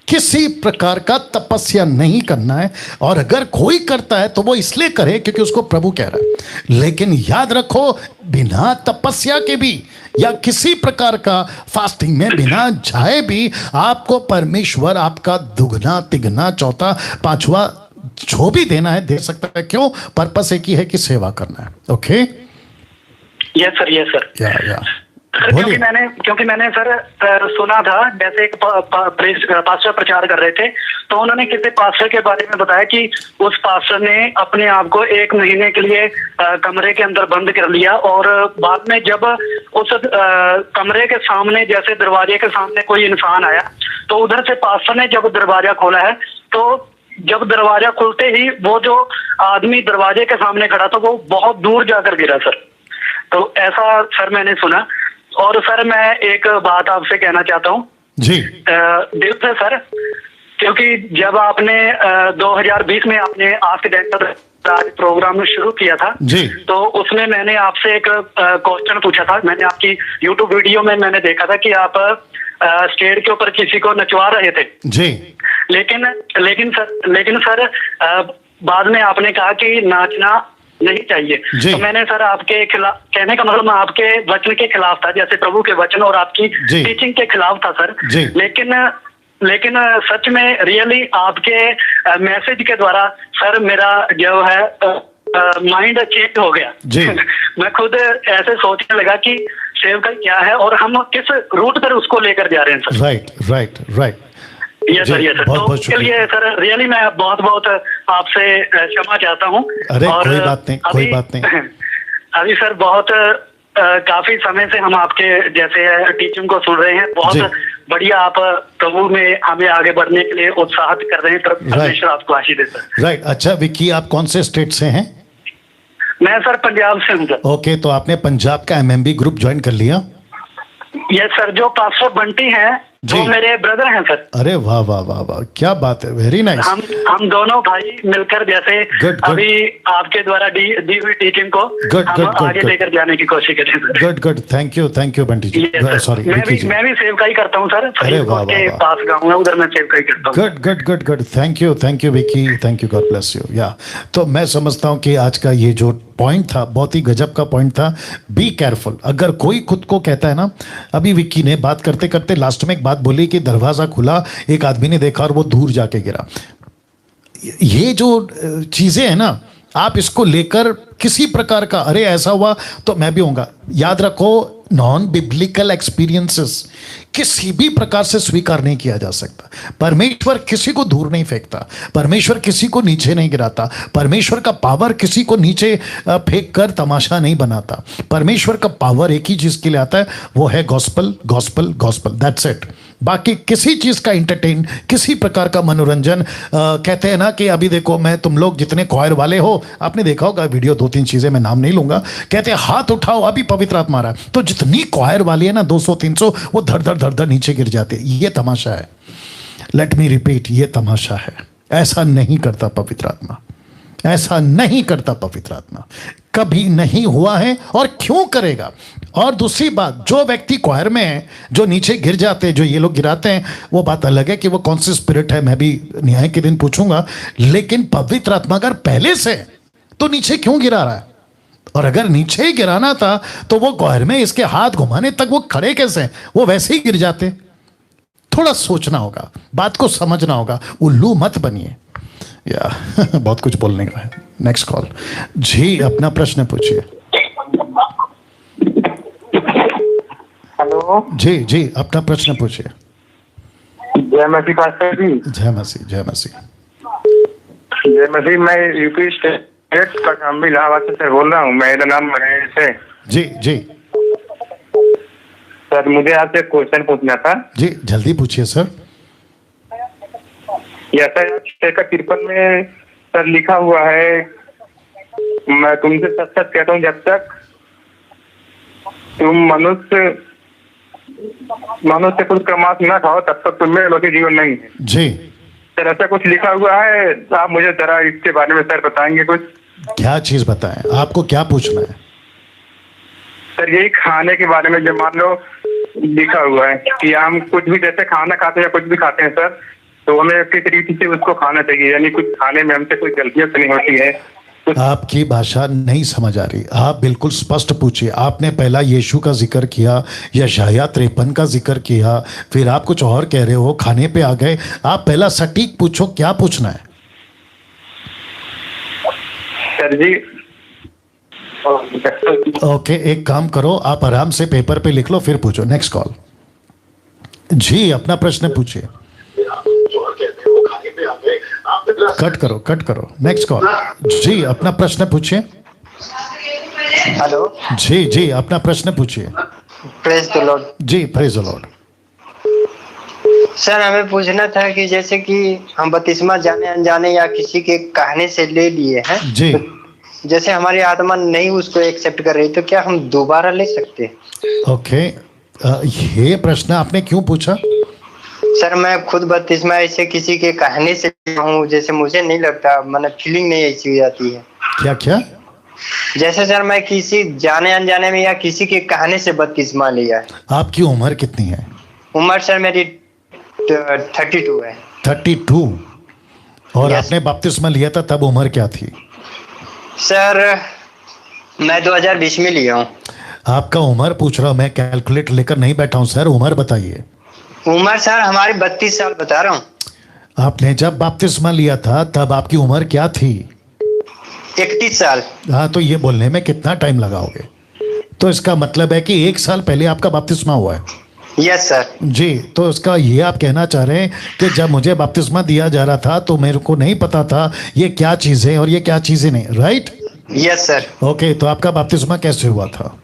किसी प्रकार का तपस्या नहीं करना है, और अगर कोई करता है तो वो इसलिए करे क्योंकि उसको प्रभु कह रहा है। लेकिन याद रखो, बिना तपस्या के भी या किसी प्रकार का फास्टिंग में बिना जाए भी आपको परमेश्वर आपका दुगना, तिगना, चौथा, पांचवा जो भी देना है दे सकता है। क्यों? पर्पस एक ही है कि सेवा करना है। Okay, yes sir, yes sir. या क्योंकि मैंने सर सुना था, जैसे एक पास्टर प्रचार कर रहे थे, तो उन्होंने किसी पास्टर के बारे में बताया कि उस पास्टर ने अपने आप को 1 महीने के लिए कमरे के अंदर बंद कर लिया, और बाद में जब उस कमरे के सामने, जैसे दरवाजे के सामने कोई इंसान आया, तो उधर से पास्टर ने जब दरवाजा खोला है, तो जब दरवाजा खुलते ही वो जो आदमी दरवाजे के सामने खड़ा था वो बहुत दूर जाकर गिरा सर। तो ऐसा सर मैंने सुना। और सर मैं एक बात आपसे कहना चाहता हूँ जी, दिल से सर, क्योंकि जब आपने 2020 में आपने आस्क डॉक्टर प्रोग्राम में शुरू किया था जी, तो उसमें मैंने आपसे एक क्वेश्चन पूछा था। मैंने आपकी यूट्यूब वीडियो में मैंने देखा था कि आप स्टेज के ऊपर किसी को नचवा रहे थे जी। लेकिन सर बाद में आपने कहा कि नाचना नहीं चाहिए। तो मैंने सर आपके खिलाफ, कहने का मतलब मैं आपके वचन के खिलाफ था, जैसे प्रभु के वचन और आपकी टीचिंग के खिलाफ था सर। लेकिन सच में रियली आपके मैसेज के द्वारा सर मेरा जो है माइंड चेंज हो गया। मैं खुद ऐसे सोचने लगा कि सेवकाई क्या है और हम किस रूट पर उसको लेकर जा रहे हैं sir. Right. Yes sir, yes sir. तो उसके लिए सर रियली मैं बहुत बहुत आपसे क्षमा चाहता हूँ। अरे और कोई बात नहीं। अभी सर बहुत काफी समय से हम आपके जैसे टीचिंग को सुन रहे हैं, बहुत बढ़िया। आप प्रभु में हमें आगे बढ़ने के लिए उत्साहित कर रहे हैं। परमेश्वर आपको आशीष दे सर। राइट। अच्छा विक्की, आप कौन से स्टेट से हैं? मैं सर पंजाब से हूँ सर। ओके, तो आपने पंजाब का MMB ग्रुप ज्वाइन कर लिया? यस सर, जो पास्टर बंटी हैं वो मेरे ब्रदर हैं सर। अरे वाह वाह वाह वाह, क्या बात है, वेरी नाइस। हम दोनों भाई मिलकर जैसे अभी आपके द्वारा दी हुई टीचिंग को हम आगे लेकर जाने की कोशिश करें। Good, thank you Bunty ji. Sorry, मैं भी सेवकाई करता हूँ सर। अरे वाह वाह, पास गाँव है, उधर मैं सेवकाई करता हूँ। Good, thank you Vicky, thank you, God bless you. या तो मैं समझता हूँ कि आज का ये जो पॉइंट था बहुत ही गजब का पॉइंट था। Be careful. अगर कोई खुद को कहता है ना, अभी विक्की ने बात करते करते लास्ट में एक बात बोली कि दरवाजा खुला, एक आदमी ने देखा और वो दूर जाके गिरा। ये जो चीजें हैं ना, आप इसको लेकर किसी प्रकार का अरे ऐसा हुआ तो मैं भी होऊंगा, याद रखो, नॉन बिब्लिकल एक्सपीरियंसेस किसी भी प्रकार से स्वीकार नहीं किया जा सकता। परमेश्वर किसी को दूर नहीं फेंकता, परमेश्वर किसी को नीचे नहीं गिराता, परमेश्वर का पावर किसी को नीचे फेंक कर तमाशा नहीं बनाता। परमेश्वर का पावर एक ही चीज के लिए आता है, वो है गॉस्पल, दैट्स इट। बाकी किसी चीज का एंटरटेन, किसी प्रकार का मनोरंजन, कहते हैं ना कि अभी देखो, मैं तुम लोग जितने क्वायर वाले हो, आपने देखा होगा वीडियो, 2-3 चीजें मैं नाम नहीं लूंगा, कहते हैं हाथ उठाओ अभी पवित्र आत्मा आ रहा है, तो जितनी क्वायर वाली है ना 200-300, वो धड़ धड़ नीचे गिर जाते। ये तमाशा है। लेट मी रिपीट, ये तमाशा है। ऐसा नहीं करता पवित्र आत्मा, ऐसा नहीं करता पवित्र आत्मा, कभी नहीं हुआ है और क्यों करेगा। और दूसरी बात, जो व्यक्ति क्वायर में है, जो नीचे गिर जाते हैं, जो ये लोग गिराते हैं, वो बात अलग है कि वो कौन सी स्पिरिट है, मैं भी न्याय के दिन पूछूंगा। लेकिन पवित्र आत्मा अगर पहले से तो नीचे क्यों गिरा रहा है? और अगर नीचे ही गिराना था तो वो क्वायर में इसके हाथ घुमाने तक वो खड़े कैसे हैं? वो वैसे ही गिर जाते। थोड़ा सोचना होगा, बात को समझना होगा, उल्लू मत बनिए। या बहुत कुछ बोलने का है। Next call. जी, अपना प्रश्न पूछिए। हेलो जी जी, अपना प्रश्न पूछिए। जय मसीह पास्टर जी। जय मसीह, जय मसीह। जय मसीह। मैं यूपी स्टेट का शामिल इलाहाबाद से बोल रहा हूँ। मेरा नाम महेश है। जी जी सर, मुझे आपसे क्वेश्चन पूछना था। जी, जल्दी पूछिए सर। यशायाह 6:53 में सर लिखा हुआ है, मैं तुमसे सच सच कहता हूँ, जब तक तुम मनुष्य कुछ का मांस न खाओ तब तक तुम्हें अलौकिक जीवन नहीं है। जी, सर ऐसा कुछ लिखा हुआ है, आप मुझे जरा इसके बारे में सर बताएंगे कुछ? क्या चीज बताएं, आपको क्या पूछना है? सर यही खाने के बारे में, जो मान लो लिखा हुआ है कि हम कुछ भी जैसे खाना खाते हैं या कुछ भी खाते हैं सर, तो हमें किस तरीके से उसको खाना चाहिए, यानी कुछ खाने में हमसे कोई गलतियां तो नहीं होती है? आपकी भाषा नहीं समझ आ रही, आप बिल्कुल स्पष्ट पूछिए। आपने पहला यीशु का जिक्र किया, यशायाह 53 का जिक्र किया, फिर आप कुछ और कह रहे हो, खाने पे आ गए। आप पहला सटीक पूछो, क्या पूछना है? सर जी ओके, एक काम करो, आप आराम से पेपर पे लिख लो, फिर पूछो। Next call. जी, अपना प्रश्न पूछिए। कट करो। Next call. जी, अपना प्रश्न पूछिए। हेलो जी, अपना प्रश्न पूछिए। Praise the Lord. जी, प्रेज द लॉर्ड। सर, हमें पूछना था कि जैसे कि हम बपतिस्मा जाने अनजाने या किसी के कहने से ले लिए हैं, जी, तो जैसे हमारी आत्मा नहीं उसको एक्सेप्ट कर रही, तो क्या हम दोबारा ले सकते हैं? ओके। ये प्रश्न आपने क्यों पूछा? सर, मैं खुद बपतिस्मा ऐसे किसी के कहने से हूँ, जैसे मुझे नहीं लगता, मैंने फीलिंग नहीं ऐसी हो जाती है। क्या? जैसे सर मैं किसी जाने अनजाने में या किसी के कहने से बपतिस्मा लिया है। आपकी उम्र कितनी है? उम्र सर मेरी 32 है। 32। और Yes. आपने बपतिस्मा लिया था तब उम्र क्या थी? सर मैं 2020 में लिया हूँ। आपका उम्र पूछ रहा हूं मैं, कैलकुलेटर लेकर नहीं बैठा हूं सर। उम्र बताइए। उम्र सर हमारी 32 साल बता रहा हूँ। आपने जब बपतिस्मा लिया था तब आपकी उम्र क्या थी? 31 साल। हाँ, तो ये बोलने में कितना टाइम लगाओगे? तो इसका मतलब है कि 1 साल पहले आपका बपतिस्मा हुआ है। Yes sir. जी, तो इसका ये आप कहना चाह रहे हैं कि जब मुझे बपतिस्मा दिया जा रहा था तो मेरे को नहीं पता था ये क्या चीज़ है और ये क्या चीज़ें नहीं, राइट? Yes sir. ओके, तो आपका बपतिस्मा कैसे हुआ था?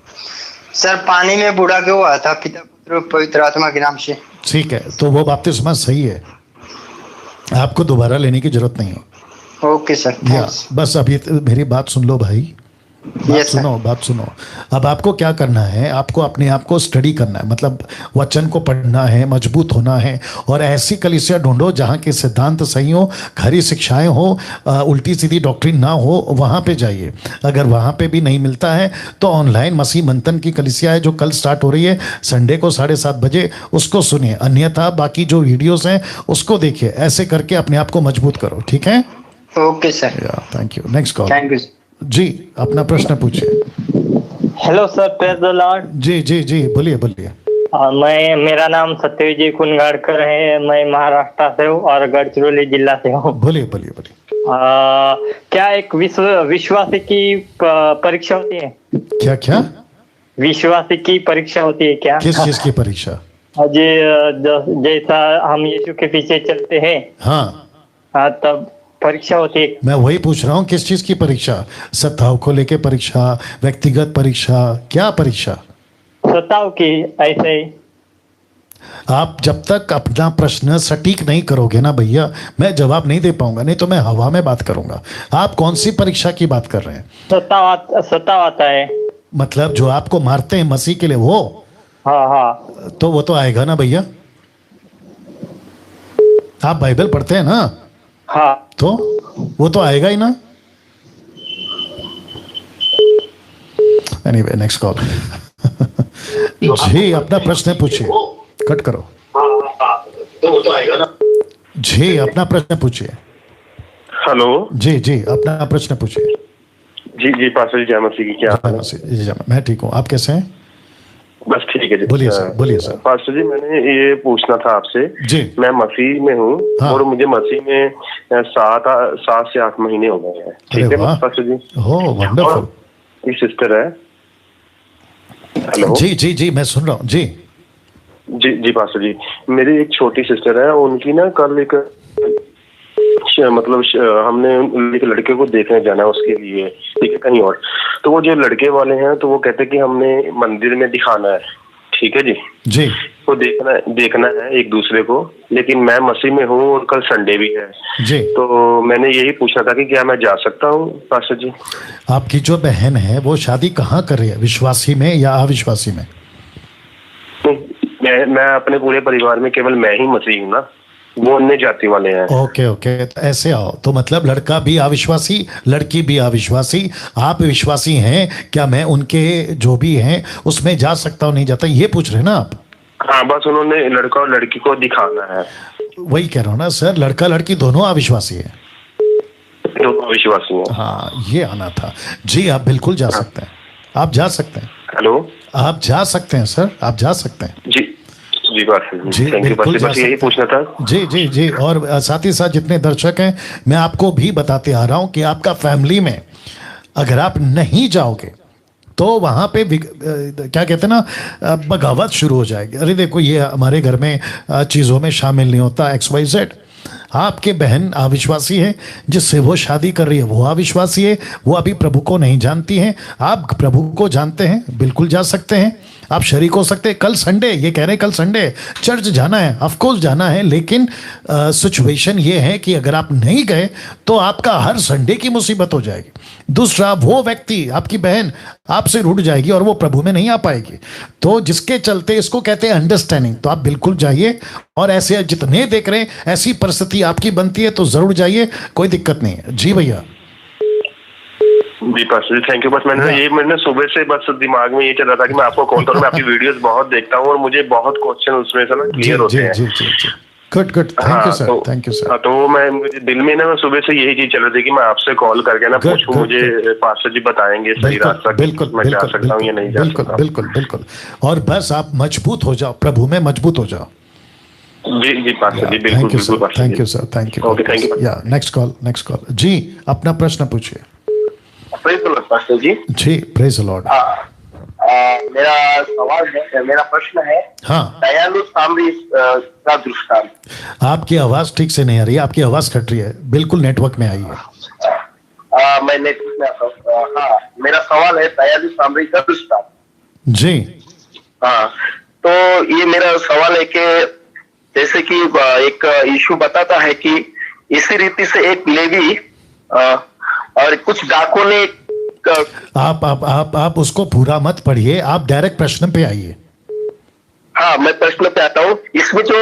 सर पानी में बुड़ा के हुआ था, पिता पुत्र पवित्र आत्मा के नाम से। ठीक है, तो वो बपतिस्मा सही है, आपको दोबारा लेने की जरूरत नहीं है। ओके सर, या थैंक्स। बस अभी मेरी बात सुन लो भाई। Yes, sir. बात सुनो। अब आपको क्या करना है, आपको अपने आप को स्टडी करना है, मतलब वचन को पढ़ना है, मजबूत होना है, और ऐसी कलीसिया ढूंढो जहाँ के सिद्धांत सही हो, खरी शिक्षाएं हो, उल्टी सीधी डॉक्ट्रिन ना हो, वहाँ पे जाइए। अगर वहाँ पे भी नहीं मिलता है तो ऑनलाइन मसीह मंथन की कलीसिया है जो कल स्टार्ट हो रही है संडे को 7:30 बजे, उसको सुनिए। अन्यथा बाकी जो वीडियोस हैं उसको देखिए। ऐसे करके अपने आप को मजबूत करो, ठीक है? Okay sir, yeah thank you. Next call. Thank you. जी, अपना प्रश्न पूछिए। Hello sir, praise the Lord. जी, बोलिए। मेरा नाम सत्यविजय कुनगाड़कर है। मैं महाराष्ट्र से हूँ और गढ़चिरौली जिला से हूँ। बोलिए। क्या एक विश्वासी की परीक्षा होती है? क्या? विश्वासी की परीक्षा होती है क्या? किस चीज की परीक्षा? जैसा हम यीशु के पीछे चलते हैं, हाँ, तब परीक्षा होती है। मैं वही पूछ रहा हूँ, किस चीज की परीक्षा? सत्ताव को लेके परीक्षा, व्यक्तिगत परीक्षा, क्या परीक्षा? सत्ताव की। ऐसे ही आप जब तक अपना प्रश्न सटीक नहीं करोगे ना भैया, मैं जवाब नहीं दे पाऊंगा, नहीं तो मैं हवा में बात करूंगा। आप कौन सी परीक्षा की बात कर रहे हैं? सत्ताव आता है, मतलब जो आपको मारते हैं मसीह के लिए, वो? हाँ। तो वो तो आएगा ना भैया। आप बाइबल पढ़ते हैं ना? हाँ। तो वो तो आएगा ही ना। Anyway, next call. जी अपना प्रश्न पूछिए, कट करो। जी अपना प्रश्न पूछिए। हेलो। जी जी अपना प्रश्न पूछिए। जी जी पास्टर जी, जय मसीह की। क्या हाल है? जी मैं ठीक हूँ, आप कैसे हैं? बस ठीक है जी। बोलिए सर, बोलिए सर। पास्टर जी मैंने ये पूछना था आपसे जी। मैं मसीह में हूँ। हाँ। और मुझे मसीह में 7 से 8 महीने हो गए हैं। ठीक है पास्टर जी। हो वंडरफुल। ये सिस्टर है। हेलो। जी जी जी मैं सुन रहा हूँ। जी जी जी पास्टर जी, मेरी एक छोटी सिस्टर है, उनकी ना कल एक मतलब हमने एक लड़के को देखने जाना है उसके लिए, ठीक है, कहीं और। तो वो जो लड़के वाले हैं तो वो कहते हैं कि हमने मंदिर में दिखाना है, ठीक है जी। जी वो देखना है एक दूसरे को, लेकिन मैं मसीह में हूँ और कल संडे भी है जी। तो मैंने यही पूछना था कि क्या मैं जा सकता हूँ पास्टर जी? आपकी जो बहन है वो शादी कहाँ कर रही है, विश्वासी में या अविश्वासी में? मैं अपने पूरे परिवार में केवल मैं ही मसीह हूँ ना, वो अन्य जाति वाले हैं। ओके ओके, तो ऐसे आओ। तो मतलब लड़का भी अविश्वासी, लड़की भी अविश्वासी, आप विश्वासी हैं, क्या मैं उनके जो भी हैं उसमें जा सकता हूँ नहीं जाता, ये पूछ रहे हैं ना आप? हाँ बस उन्होंने लड़का और लड़की को दिखाना है। वही कह रहा हूँ ना सर, लड़का लड़की दोनों अविश्वासी है। दोनों अविश्वासी हैं। हाँ ये आना था। जी आप बिल्कुल जा सकते हैं, आप जा सकते हैं। हेलो। आप जा सकते हैं सर, आप जा सकते हैं। जी जी जी बिल्कुल जा बस यही पूछना था। जी जी जी। और साथ ही साथ जितने दर्शक हैं मैं आपको भी बताते आ रहा हूं कि आपका फैमिली में अगर आप नहीं जाओगे तो वहां पे क्या कहते हैं ना, बगावत शुरू हो जाएगी। अरे देखो ये हमारे घर में चीज़ों में शामिल नहीं होता XYZ। आपके बहन अविश्वासी है, जिससे वो शादी कर रही है वो अविश्वासी है, वो अभी प्रभु को नहीं जानती हैं, आप प्रभु को जानते हैं, बिल्कुल जा सकते हैं, आप शरीक हो सकते हैं। कल संडे, ये कह रहे हैं कल संडे चर्च जाना है, ऑफ कोर्स जाना है, लेकिन सिचुएशन ये है कि अगर आप नहीं गए तो आपका हर संडे की मुसीबत हो जाएगी। दूसरा, वो व्यक्ति आपकी बहन आपसे रूठ जाएगी और वो प्रभु में नहीं आ पाएगी। तो जिसके चलते इसको कहते हैं अंडरस्टैंडिंग। तो आप बिल्कुल जाइए, और ऐसे जितने देख रहे हैं ऐसी परिस्थिति आपकी बनती है तो जरूर जाइए, कोई दिक्कत नहीं है। जी भैया। जी पास्टर जी थैंक यू। बस मैंने सुबह से बस दिमाग में ये चल रहा था कि मैं आपको कॉल करूं। मैं आपकी वीडियोस बहुत देखता हूं और मुझे बहुत क्वेश्चन उसमें से ना क्लियर होते हैं। जी जी जी। Good good, thank you sir, thank you sir. तो मुझे दिल में ना सुबह से यही चीज चल रही थी कि मैं आपसे कॉल करके ना पूछूं, मुझे पास्टर जी बताएंगे सही रास्ता, बिल्कुल मैं जा सकता हूं या नहीं जा सकता। बिल्कुल बिल्कुल। और बस आप मजबूत हो जाओ, प्रभु में मजबूत हो जाओ। जी जी पास्टर जी बिल्कुल बिल्कुल। Thank you sir, thank you. Okay thank you. या नेक्स्ट कॉल। जी अपना प्रश्न पूछिए। Praise the Lord pastor ji. जी प्रेज द लॉर्ड। मेरा सवाल है, मेरा प्रश्न है, हाँ, दयालु सामरी का दृष्टांत। आपकी आवाज ठीक से नहीं आ रही है, आपकी आवाज कट रही है, बिल्कुल नेटवर्क में आइए। मैं नेटवर्क में आता हूँ। हाँ मेरा सवाल है दयालु सामरी का दृष्टांत। जी हाँ, तो ये मेरा सवाल है कि जैसे कि एक यीशु बताता है कि इसी रीति से एक लेवी और कुछ डाकुओं ने आप उसको पूरा मत पढ़िए, आप डायरेक्ट प्रश्न पे आइए। हाँ मैं प्रश्न पे आता हूँ। इसमें जो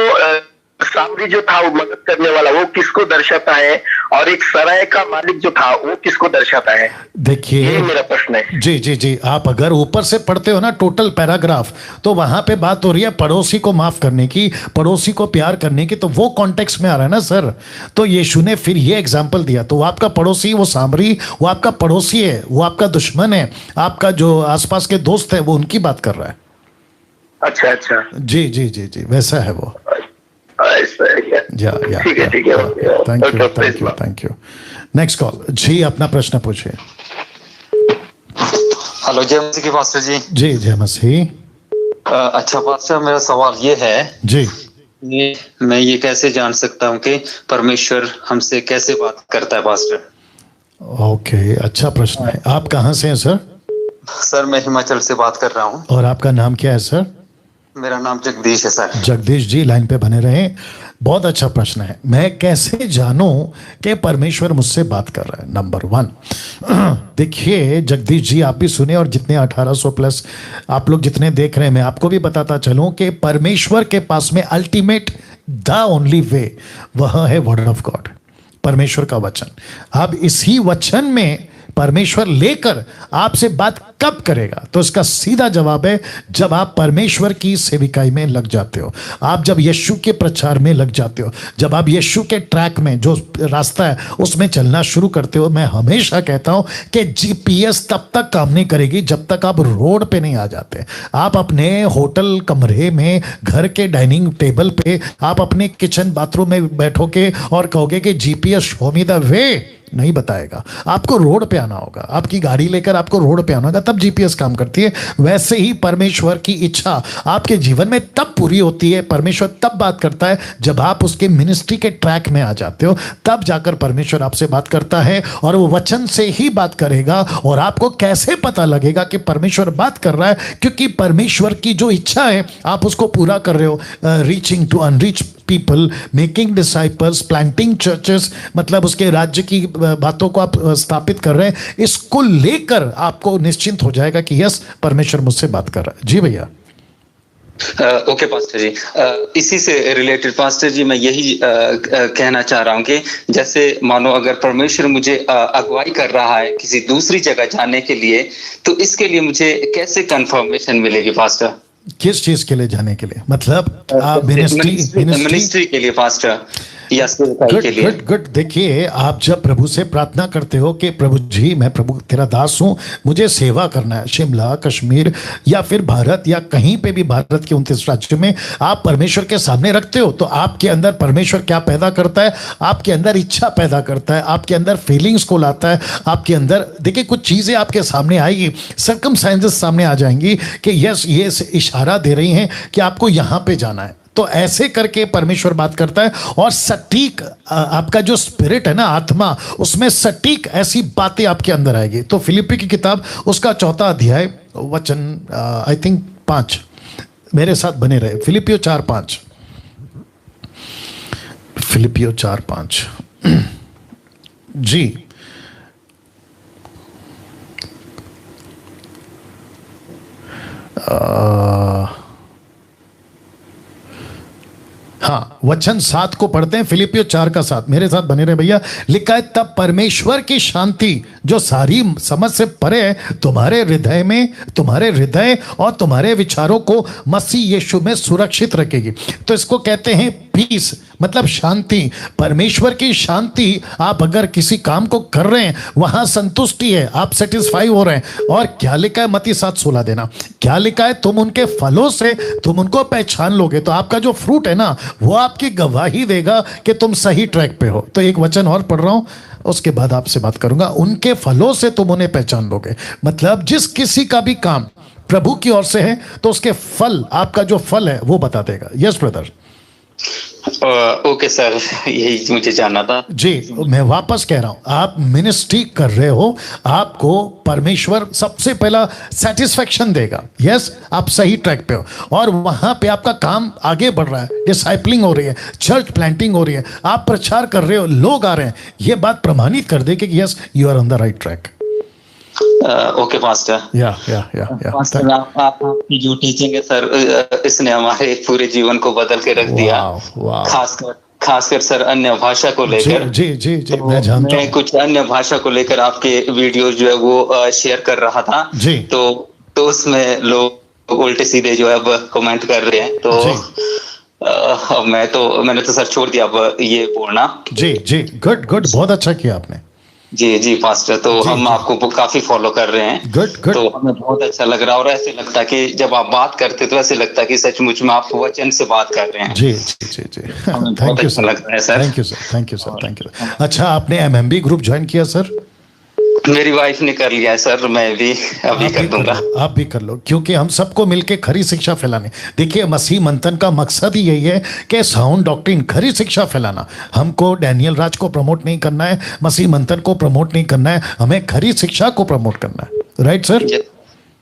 सामरी जो था वो मदद करने वाला, वो किसको दर्शाता है, और एक सराय का मालिक जो था वो किसको दर्शाता है? देखिए ये मेरा प्रश्न है। जी जी जी। आप अगर ऊपर से पढ़ते हो ना टोटल पैराग्राफ, तो वहां पे बात हो रही है पड़ोसी को माफ करने की, पड़ोसी को प्यार करने की, तो वो कॉन्टेक्स्ट में आ रहा है ना सर। तो यीशु ने फिर ये एग्जाम्पल दिया, तो वो आपका पड़ोसी, वो सामरी, वो आपका पड़ोसी है, वो आपका दुश्मन है, आपका जो आसपास के दोस्त है वो उनकी बात कर रहा है। अच्छा अच्छा। जी जी जी जी वैसा है वो। ठीक है ठीक है। Thank you. Next call. जी अपना प्रश्न पूछिए। हेलो जय मसीह की पास्टर जी। जी जय मसीह। अच्छा पास्टर, मेरा सवाल ये है जी, मैं ये कैसे जान सकता हूँ कि परमेश्वर हमसे कैसे बात करता है पास्टर? ओके, अच्छा प्रश्न है। आप कहाँ से हैं सर? सर मैं हिमाचल से बात कर रहा हूँ। और आपका नाम क्या है सर? मेरा नाम जगदीश है सर। जगदीश जी लाइन पे बने रहें। बहुत अच्छा प्रश्न है। मैं कैसे जानूं कि परमेश्वर मुझसे बात कर रहा है? नंबर 1, देखिए जगदीश जी, आप भी सुने और जितने 1800 प्लस आप लोग जितने देख रहे हैं, मैं आपको भी बताता चलूं कि परमेश्वर के पास में अल्टीमेट द ओनली वे वह है वर्ड ऑफ गॉड, परमेश्वर का वचन। अब इसी वचन में परमेश्वर लेकर आपसे बात कब करेगा? तो इसका सीधा जवाब है जब आप परमेश्वर की सेविकाई में लग जाते हो, आप जब यीशु के प्रचार में लग जाते हो, जब आप यीशु के ट्रैक में जो रास्ता है उसमें चलना शुरू करते हो। मैं हमेशा कहता हूं कि जीपीएस तब तक काम नहीं करेगी जब तक आप रोड पे नहीं आ जाते। आप अपने होटल कमरे में, घर के डाइनिंग टेबल पे, आप अपने किचन बाथरूम में बैठोगे और कहोगे कि GPS show me the way, नहीं बताएगा। आपको रोड पे आना होगा, आपकी गाड़ी लेकर आपको रोड पे आना होगा, तब जीपीएस काम करती है। वैसे ही परमेश्वर की इच्छा आपके जीवन में तब पूरी होती है, परमेश्वर तब बात करता है जब आप उसके मिनिस्ट्री के ट्रैक में आ जाते हो, तब जाकर परमेश्वर आपसे बात करता है और वो वचन से ही बात करेगा। और आपको कैसे पता लगेगा कि परमेश्वर बात कर रहा है? क्योंकि परमेश्वर की जो इच्छा है आप उसको पूरा कर रहे हो। Reaching to unreach people, making disciples, planting churches, मतलब उसके राज्य की बातों को आप स्थापित कर रहे हैं। इसको लेकर आपको निश्चिंत हो जाएगा कि यस, परमेश्वर मुझसे बात कर रहा है। जी भैया। ओके पास्टर जी, इसी से रिलेटेड पास्टर जी मैं यही कहना चाह रहा हूँ कि जैसे मानो अगर परमेश्वर मुझे अगुवाई कर रहा है किसी दूसरी जगह जाने के लिए, तो इसके लिए मुझे कैसे कंफर्मेशन मिलेगी पास्टर? किस चीज के लिए जाने के लिए? मतलब मिनिस्ट्री के लिए पास्टर, गुड। देखिए, आप जब प्रभु से प्रार्थना करते हो कि प्रभु जी, मैं प्रभु तेरा दास हूं, मुझे सेवा करना है, शिमला, कश्मीर या फिर भारत या कहीं पे भी भारत के 29 राज्यों में आप परमेश्वर के सामने रखते हो, तो आपके अंदर परमेश्वर क्या पैदा करता है? आपके अंदर इच्छा पैदा करता है, आपके अंदर फीलिंग्स को लाता है, आपके अंदर देखिए कुछ चीजें आपके सामने आएगी, सर्कमस्टेंसेस सामने आ जाएंगी कि यस, ये इशारा दे रही हैं कि आपको यहां पे जाना है। तो ऐसे करके परमेश्वर बात करता है और सटीक आपका जो स्पिरिट है ना, आत्मा, उसमें सटीक ऐसी बातें आपके अंदर आएगी। तो फिलिप्पी की किताब उसका 4 अध्याय वचन आई थिंक 5, मेरे साथ बने रहे, फिलिपियो 4:5, फिलिपियो 4:5 जी। हाँ, वचन 7 को पढ़ते हैं, फिलिपियो 4:7, मेरे साथ बने रहे भैया। लिखा है, तब परमेश्वर की शांति जो सारी समझ से परे है तुम्हारे हृदय और तुम्हारे विचारों को मसीह यीशु में सुरक्षित रखेगी। तो इसको कहते हैं पीस, मतलब शांति, परमेश्वर की शांति। आप अगर किसी काम को कर रहे हैं, वहां संतुष्टि है, आप सेटिस्फाई हो रहे हैं। और क्या लिखा है? मत्ती 7:16 देना, क्या लिखा है? तुम उनके फलों से तुम उनको पहचान लोगे। तो आपका जो फ्रूट है ना, वो आपकी गवाही देगा कि तुम सही ट्रैक पे हो। तो एक वचन और पढ़ रहा हूं, उसके बाद आपसे बात करूंगा। उनके फलों से तुम उन्हें पहचान लोगे, मतलब जिस किसी का भी काम प्रभु की ओर से है तो उसके फल, आपका जो फल है वो बता देगा। Yes brother. ओके सर, यही मुझे जानना था जी। मैं वापस कह रहा हूं, आप मिनिस्ट्री कर रहे हो, आपको परमेश्वर सबसे पहला सेटिस्फेक्शन देगा, यस आप सही ट्रैक पे हो और वहां पे आपका काम आगे बढ़ रहा है, डिसाइपलिंग हो रही है, चर्च प्लांटिंग हो रही है, आप प्रचार कर रहे हो, लोग आ रहे हैं। ये बात प्रमाणित कर दे कि yes you are on the right track. Okay pastor. या पास्टर, आपकी जो टीचिंग है सर, इसने हमारे पूरे जीवन को बदल के रख दिया। खासकर सर अन्य भाषा को लेकर। जी तो मैं जानता हूं। कुछ अन्य भाषा को लेकर आपके वीडियो जो है वो शेयर कर रहा था जी। तो उसमें लोग उल्टे सीधे जो है अब कमेंट कर रहे हैं। तो मैंने तो सर छोड़ दिया अब ये बोलना। जी गुड, बहुत अच्छा किया आपने। जी पास्टर, तो हम आपको काफी फॉलो कर रहे हैं। गुड। तो हमें बहुत अच्छा लग रहा है और ऐसे लगता है कि जब आप बात करते तो ऐसे लगता है कि सचमुच में आप वचन से बात कर रहे हैं। जी thank you sir. Thank you sir. अच्छा, आपने एमएमबी ग्रुप ज्वाइन किया सर? मेरी वाइफ ने कर लिया है सर, मैं भी अभी कर दूंगा। आप भी कर लो, क्योंकि हम सबको मिलके खरी शिक्षा फैलाने। देखिए, मसीह मंथन का मकसद ही यही है कि साउंड डॉक्ट्रिन, खरी शिक्षा फैलाना। हमको डैनियल राज को प्रमोट नहीं करना है, मसीह मंथन को प्रमोट नहीं करना है, हमें खरी शिक्षा को प्रमोट करना है। Right sir?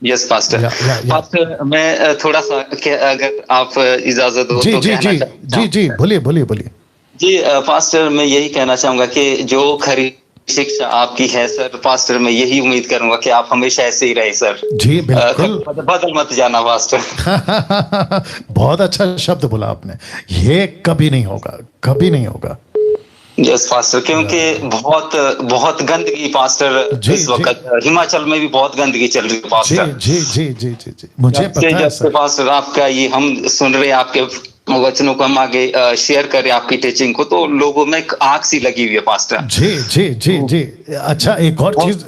Yes pastor. Pastor, मैं थोड़ा सा अगर आप इजाजत दो तो जी बोलिए जी। पास्टर, मैं यही कहना चाहूंगा कि जो खरी शिक्षा आपकी है सर, पास्टर मैं यही उम्मीद करूंगा कि आप हमेशा ऐसे ही रहे सर। जी बिल्कुल, बदल मत जाना पास्टर। बहुत अच्छा शब्द बोला आपने, ये कभी नहीं होगा। यस पास्टर, क्योंकि बहुत गंदगी पास्टर इस वक्त हिमाचल में भी बहुत गंदगी चल रही है पास्टर। जी जी जी जी जी मुझे पता है सर। पास्टर आपका ये हम सुन रहे हैं, आपके वचनों को हम आगे शेयर करें, आपकी टीचिंग को, तो लोगों में आंख सी लगी हुई है पास्टर। जी जी जी जी। अच्छा एक और चीज,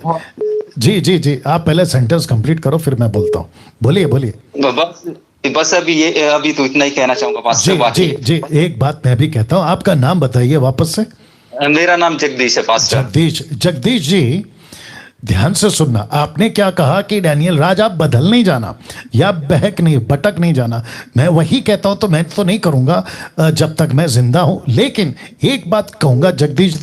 जी जी जी आप पहले सेंटेंस कंप्लीट करो फिर मैं बोलता हूँ। बोलिए बोलिए। बस अभी तो इतना ही कहना चाहूंगा पास्टर। जी जी जी एक बात मैं भी कहता हूँ, आपका नाम बताइए वापस से। मेरा नाम जगदीश है पास्टर। जगदीश जी ध्यान से सुनना, आपने क्या कहा कि डैनियल राज आप बदल नहीं जाना या भटक नहीं जाना। मैं वही कहता हूं, तो मैं तो नहीं करूंगा जब तक मैं जिंदा हूं, लेकिन एक बात कहूंगा जगदीश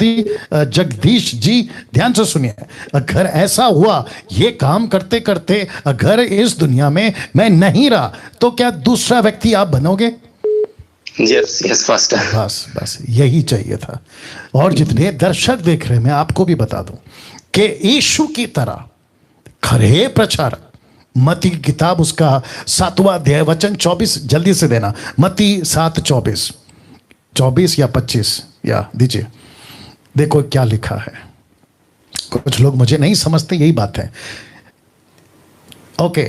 जी ध्यान से सुनिए। अगर ऐसा हुआ ये काम करते करते अगर इस दुनिया में मैं नहीं रहा तो क्या दूसरा व्यक्ति आप बनोगे? Yes pastor. बस यही चाहिए था। और जितने दर्शक देख रहे हैं, मैं आपको भी बता दूं कि यीशु की तरह खरे प्रचारक, मत्ती की किताब उसका 7वां अध्याय वचन 24 जल्दी से देना, मत्ती 7:24 या 25 या दीजिए, देखो क्या लिखा है। कुछ लोग मुझे नहीं समझते, यही बात है। ओके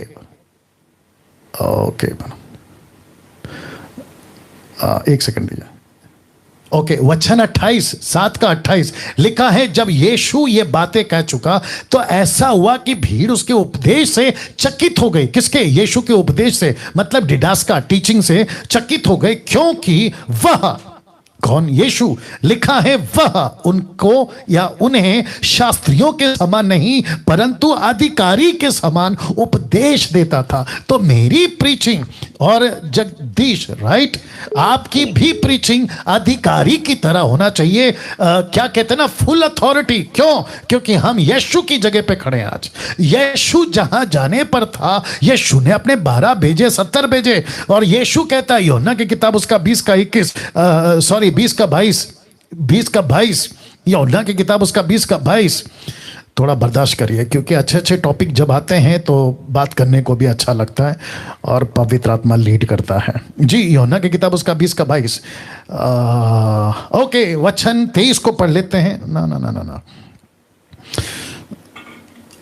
एक सेकंड दीजिए। ओके वचन 28 7 का 28 लिखा है, जब यीशु ये बातें कह चुका तो ऐसा हुआ कि भीड़ उसके उपदेश से चकित हो गई। किसके? यीशु के उपदेश से, मतलब डिडास्का टीचिंग से चकित हो गए, क्योंकि वह कौन? यीशु। लिखा है वह उनको या उन्हें शास्त्रियों के समान नहीं परंतु अधिकारी के समान उपदेश देता था। तो मेरी प्रीचिंग और जगदीश राइट आपकी भी प्रीचिंग अधिकारी की तरह होना चाहिए। क्या कहते हैं ना, फुल अथॉरिटी। क्यों? क्योंकि हम यीशु की जगह पे खड़े हैं आज। यीशु जहां जाने पर था, यीशु ने अपने 12 भेजे, 70 भेजे। और यीशु कहता है यूहन्ना की किताब उसका 20 का 22 यूहन्ना की किताब उसका 20 का 22। थोड़ा बर्दाश्त करिए, क्योंकि अच्छे अच्छे टॉपिक जब आते हैं तो बात करने को भी अच्छा लगता है और पवित्र आत्मा लीड करता है। जी यूहन्ना की किताब उसका 20 का 22। ओके वचन 23 को पढ़ लेते हैं। ना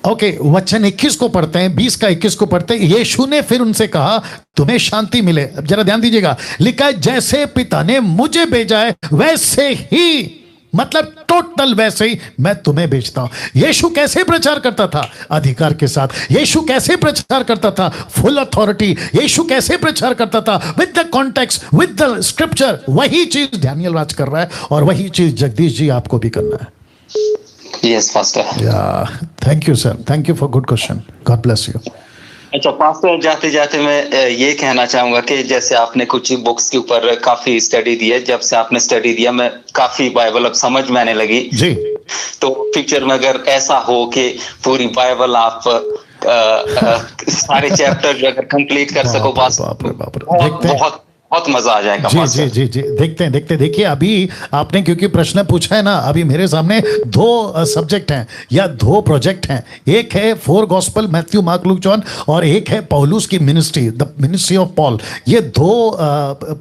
ओके वचन 21 को पढ़ते हैं, 20 का 21 को पढ़ते हैं। यीशु ने फिर उनसे कहा तुम्हें शांति मिले। अब जरा ध्यान दीजिएगा, लिखा है जैसे पिता ने मुझे भेजा है वैसे ही, मतलब टोटल वैसे ही मैं तुम्हें भेजता हूं। यीशु कैसे प्रचार करता था? अधिकार के साथ। यीशु कैसे प्रचार करता था? Full authority. यीशु कैसे प्रचार करता था? With the context, with the scripture. वही चीज डैनियल राज कर रहा है और वही चीज जगदीश जी आपको भी करना है। Yes pastor. Thank you sir, thank you for good question, God bless you. अच्छा पास्टर, जाते जाते मैं ये कहना चाहूंगा कि जैसे आपने कुछ बुक्स के ऊपर काफी स्टडी दी है, जब से आपने स्टडी दिया मैं काफी बाइबल अब समझ में आने लगी जी। तो फ्यूचर में अगर ऐसा हो कि पूरी बाइबल आप सारे चैप्टर अगर कंप्लीट कर सको, बहुत मजा आ जाएगा। जी जी जी देखते हैं। देखिए अभी आपने क्योंकि प्रश्न पूछा है ना, अभी मेरे सामने 2 सब्जेक्ट हैं या 2 प्रोजेक्ट हैं। एक है 4 gospel Matthew mark look John और एक है पौलुस की ministry, the ministry of Paul. ये 2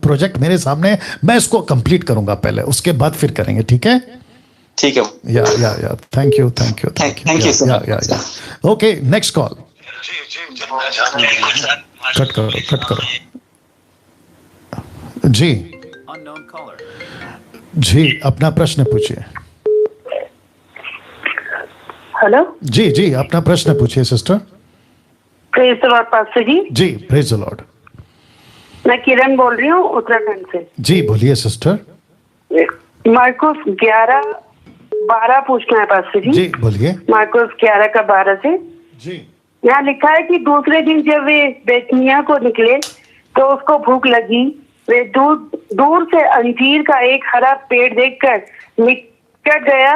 प्रोजेक्ट मेरे सामने, मैं इसको कंप्लीट करूंगा पहले, उसके बाद फिर करेंगे। ठीक है या thank you. Okay next call. Cut करो जी अपना प्रश्न पूछिए। हेलो जी अपना प्रश्न पूछिए sister. Praise the Lord pastor ji. जी प्रेज द लॉर्ड। मैं किरण बोल रही हूँ उत्तराखंड से। जी बोलिए सिस्टर। मार्कुस 11:12 पूछना है पास्टर जी। जी बोलिए। मार्कुस 11 का 12 से जी यहाँ लिखा है कि दूसरे दिन जब वे बेतनिया को निकले तो उसको भूख लगी। वे दूर से अंजीर का एक हरा पेड़ देखकर निकट गया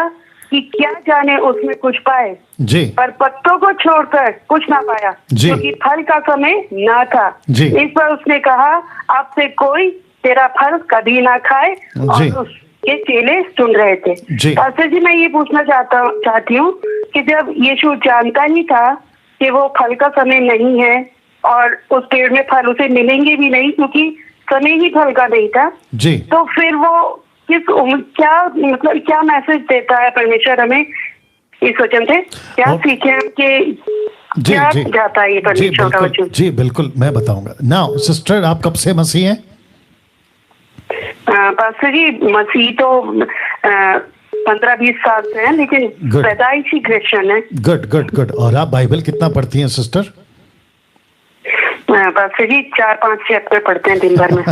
कि क्या जाने उसमें कुछ पाए जी, पर पत्तों को छोड़कर कुछ ना पाया क्योंकि फल का समय ना था। इस पर उसने कहा आपसे कोई तेरा फल कभी ना खाए और उसके चेले सुन रहे थे। पास्टर जी मैं ये पूछना चाहती हूँ कि जब यीशु जानता ही था कि वो फल का समय नहीं है और उस पेड़ में फल उसे मिलेंगे भी नहीं क्योंकि समय ही फल का नहीं था जी, तो फिर वो किस क्या मतलब क्या मैसेज देता है परमेश्वर हमें इस वचन से? क्या सीखे हम कि क्या जाता है ये परमेश्वर का वचन? जी बिल्कुल, मैं बताऊंगा। नाउ सिस्टर, आप कब से मसीह हैं? पास्टर जी, मसीह तो 15-20 साल से है, लेकिन पैदाइशी क्रिश्चियन है। Good good good. और आप बाइबल कितना पढ़ती हैं सिस्टर? पास्टर जी 4-5 चैप्टर पढ़ते हैं दिन भर में।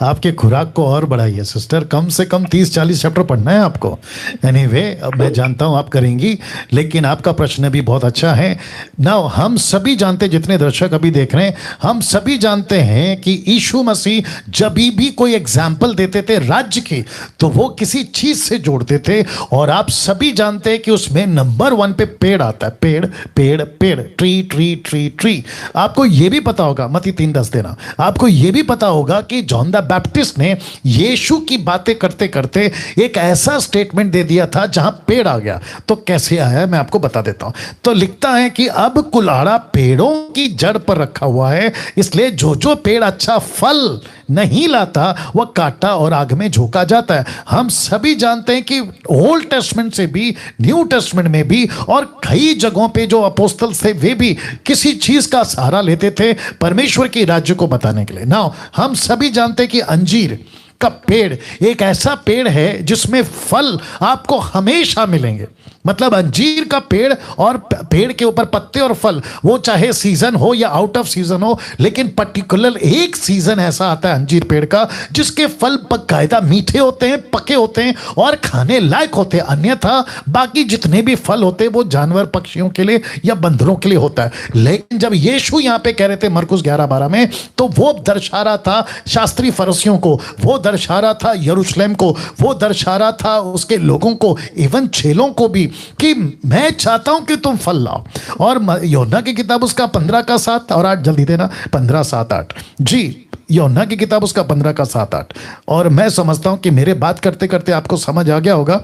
आपके खुराक को और बढ़ाइए सिस्टर, कम से कम 30-40 चैप्टर पढ़ना है आपको। एनीवे, अब मैं जानता हूं आप करेंगी, लेकिन आपका प्रश्न भी बहुत अच्छा है। नाउ हम सभी जानते, जितने दर्शक अभी देख रहे हैं, हम सभी जानते हैं कि यीशु मसीह जब भी कोई एग्जाम्पल देते थे राज्य की, तो वो किसी चीज से जोड़ते थे। और आप सभी जानते हैं कि उसमें नंबर 1 पे पेड़ आता है। पेड़ पेड़ पेड़, ट्री ट्री ट्री ट्री। आपको ये भी पता होगा, मत्ती 3:10 देना, आपको यह भी पता होगा कि जॉन द बैप्टिस्ट ने यीशु की बातें करते करते एक ऐसा स्टेटमेंट दे दिया था जहां पेड़ आ गया। तो कैसे आया मैं आपको बता देता हूं। तो लिखता है कि अब कुल्हाड़ा पेड़ों की जड़ पर रखा हुआ है, इसलिए जो जो पेड़ अच्छा फल नहीं लाता वह काटा और आग में झोंका जाता है। हम सभी जानते हैं कि ओल्ड टेस्टमेंट से भी, न्यू टेस्टमेंट में भी, और कई जगहों पे जो अपोस्तल थे वे भी किसी चीज का सहारा लेते थे परमेश्वर के राज्य को बताने के लिए। नाउ हम सभी जानते हैं कि अंजीर का पेड़ एक ऐसा पेड़ है जिसमें फल आपको हमेशा मिलेंगे। मतलब अंजीर का पेड़ और पेड़ के ऊपर पत्ते और फल, वो चाहे सीजन हो या आउट ऑफ सीजन हो, लेकिन पर्टिकुलर एक सीजन ऐसा आता है अंजीर पेड़ का जिसके फल बाकायदा मीठे होते हैं, पके होते हैं और खाने लायक होते हैं। अन्यथा बाकी जितने भी फल होते हैं वो जानवर पक्षियों के लिए या बंदरों के लिए होता है। लेकिन जब यीशु यहां पे कह रहे थे मरकुस 11:12 में, तो वो दर्शा रहा था शास्त्री फरीसियों को, वो दर्शा रहा था यरूशलेम को, वो दर्शा रहा था उसके लोगों को, इवन चेलों को भी, कि मैं चाहता हूं कि तुम फल लाओ। और यूहन्ना की किताब उसका 15:7 और 8, जल्दी देना, 15:7-8 जी। यूहन्ना की किताब उसका 15:7-8। और मैं समझता हूं कि मेरे बात करते करते आपको समझ आ गया होगा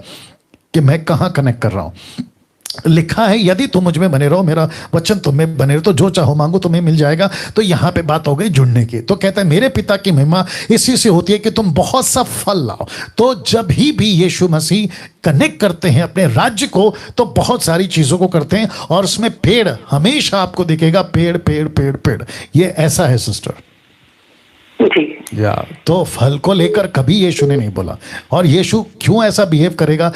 कि मैं कहां कनेक्ट कर रहा हूं। लिखा है, यदि तुम मुझ में बने रहो, मेरा वचन तुम में बने रहो, तो जो चाहो मांगो तुम्हें मिल जाएगा। तो यहां पे बात हो गई जुड़ने की। तो कहता है मेरे पिता की महिमा इसी से होती है कि तुम बहुत सा फल लाओ। तो जब भी यीशु मसीह कनेक्ट करते हैं अपने राज्य को, तो बहुत सारी चीजों को करते हैं, और उसमें पेड़ हमेशा आपको दिखेगा। पेड़ पेड़ पेड़ पेड़, ये ऐसा है सिस्टर। या तो फल को लेकर कभी यीशु ने नहीं बोला। और यीशु क्यों ऐसा बिहेव करेगा?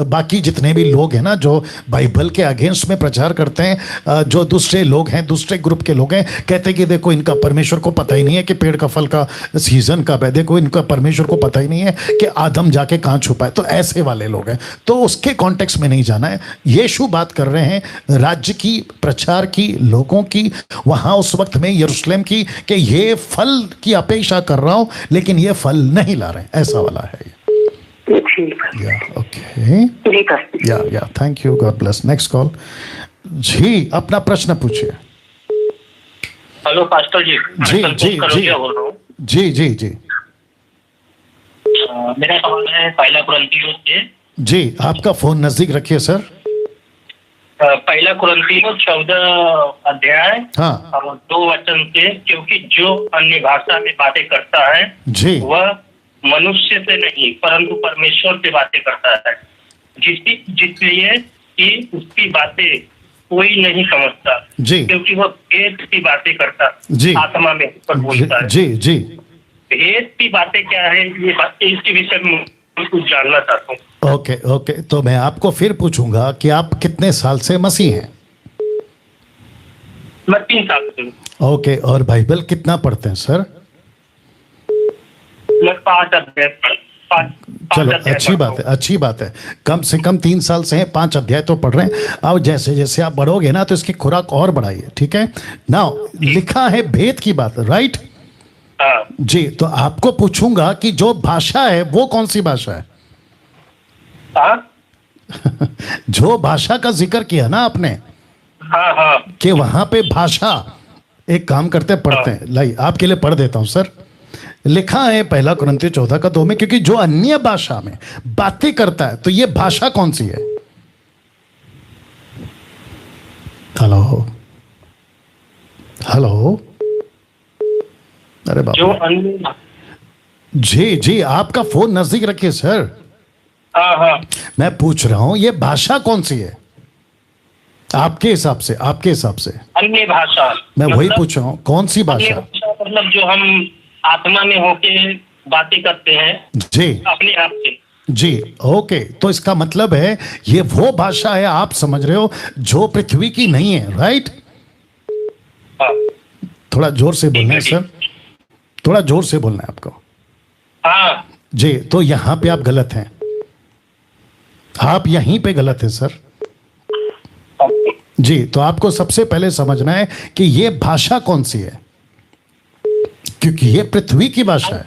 बाकी जितने भी लोग हैं ना जो बाइबल के अगेंस्ट में प्रचार करते हैं, जो दूसरे लोग हैं, दूसरे ग्रुप के लोग हैं, कहते हैं कि देखो इनका परमेश्वर को पता ही नहीं है कि पेड़ का फल का सीजन कब है, देखो इनका परमेश्वर को पता ही नहीं है कि आदम जाके कहाँ छुपा है। तो ऐसे वाले लोग हैं, तो उसके कॉन्टेक्स्ट में नहीं जाना है। यीशु बात कर रहे हैं राज्य की, प्रचार की, लोगों की, वहां उस वक्त में यरूशलेम की, कि ये फल की अपेक्षा कर रहा हूं लेकिन ये फल नहीं ला रहे, ऐसा वाला है। Okay, yeah thank you, God bless. Next call जी, अपना प्रश्न पूछिए। Hello pastor ji. जी जी जी बोल रहा हूँ। जी जी जी। मेरा सवाल है पहला कुरिन्थियों से। जी, आपका फोन नजदीक रखिए सर। पहला कुरिन्थियों 14 अध्याय और 2 वचन से, क्योंकि जो अन्य भाषा में बातें करता है जी, वह मनुष्य से नहीं परंतु परमेश्वर से बातें करता है, जिसलिए कि उसकी बातें कोई नहीं समझता जी, क्योंकि वह भेद की बातें करता जी, आत्मा में पर बोलता है। जी जी। भेद की बातें क्या है, ये इसके विषय में कुछ जानना चाहता हूँ। ओके ओके, तो मैं आपको फिर पूछूंगा कि आप कितने साल से मसीह हैं? मैं 3 साल से। ओके, और बाइबल कितना पढ़ते हैं सर? मैं 5 अध्याय। चलो, अच्छी बात है, अच्छी बात है। कम से कम 3 साल से हैं, 5 अध्याय तो पढ़ रहे हैं। अब जैसे जैसे आप बढ़ोगे ना, तो इसकी खुराक और बढ़ाइए, ठीक है? नाउ लिखा है भेद की बात, राइट जी। तो आपको पूछूंगा कि जो भाषा है वो कौन सी भाषा है? जो भाषा का जिक्र किया ना आपने, कि वहां पे भाषा, एक काम करते पढ़ते हैं, लाई आपके लिए पढ़ देता हूं सर। लिखा है पहला कुरिन्थियों 14:2 में, क्योंकि जो अन्य भाषा में बातें करता है, तो ये भाषा कौन सी है? हेलो हेलो, अरे बाबा, जी जी, आपका फोन नजदीक रखिए सर। हाँ हाँ। मैं पूछ रहा हूं ये भाषा कौन सी है आपके हिसाब से? आपके हिसाब से अन्य भाषा। मैं वही पूछ रहा हूं, कौन सी भाषा? मतलब जो हम आत्मा में होके बातें करते हैं जी अपने आप से। जी, ओके। तो इसका मतलब है ये वो भाषा है, आप समझ रहे हो, जो पृथ्वी की नहीं है, राइट? हाँ। थोड़ा जोर से बोलना है सर, थोड़ा जोर से बोलना है आपको। हाँ जी, तो यहां पे आप गलत हैं, आप यहीं पे गलत हैं सर। जी, तो आपको सबसे पहले समझना है कि ये भाषा कौन सी है, क्योंकि ये पृथ्वी की भाषा है।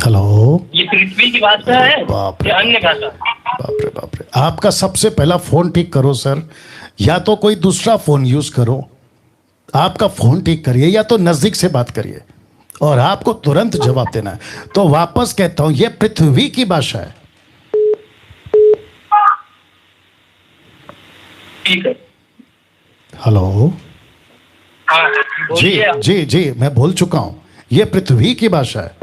हेलो, ये पृथ्वी की भाषा है या अन्य भाषा? बाप रे बाप रे। आपका सबसे पहला फोन ठीक करो सर, या तो कोई दूसरा फोन यूज करो, आपका फोन ठीक करिए, या तो नजदीक से बात करिए और आपको तुरंत जवाब देना है। तो वापस कहता हूं ये पृथ्वी की भाषा है। ठीक है। हेलो, हाँ जी जी जी, मैं बोल चुका हूं ये पृथ्वी की भाषा है।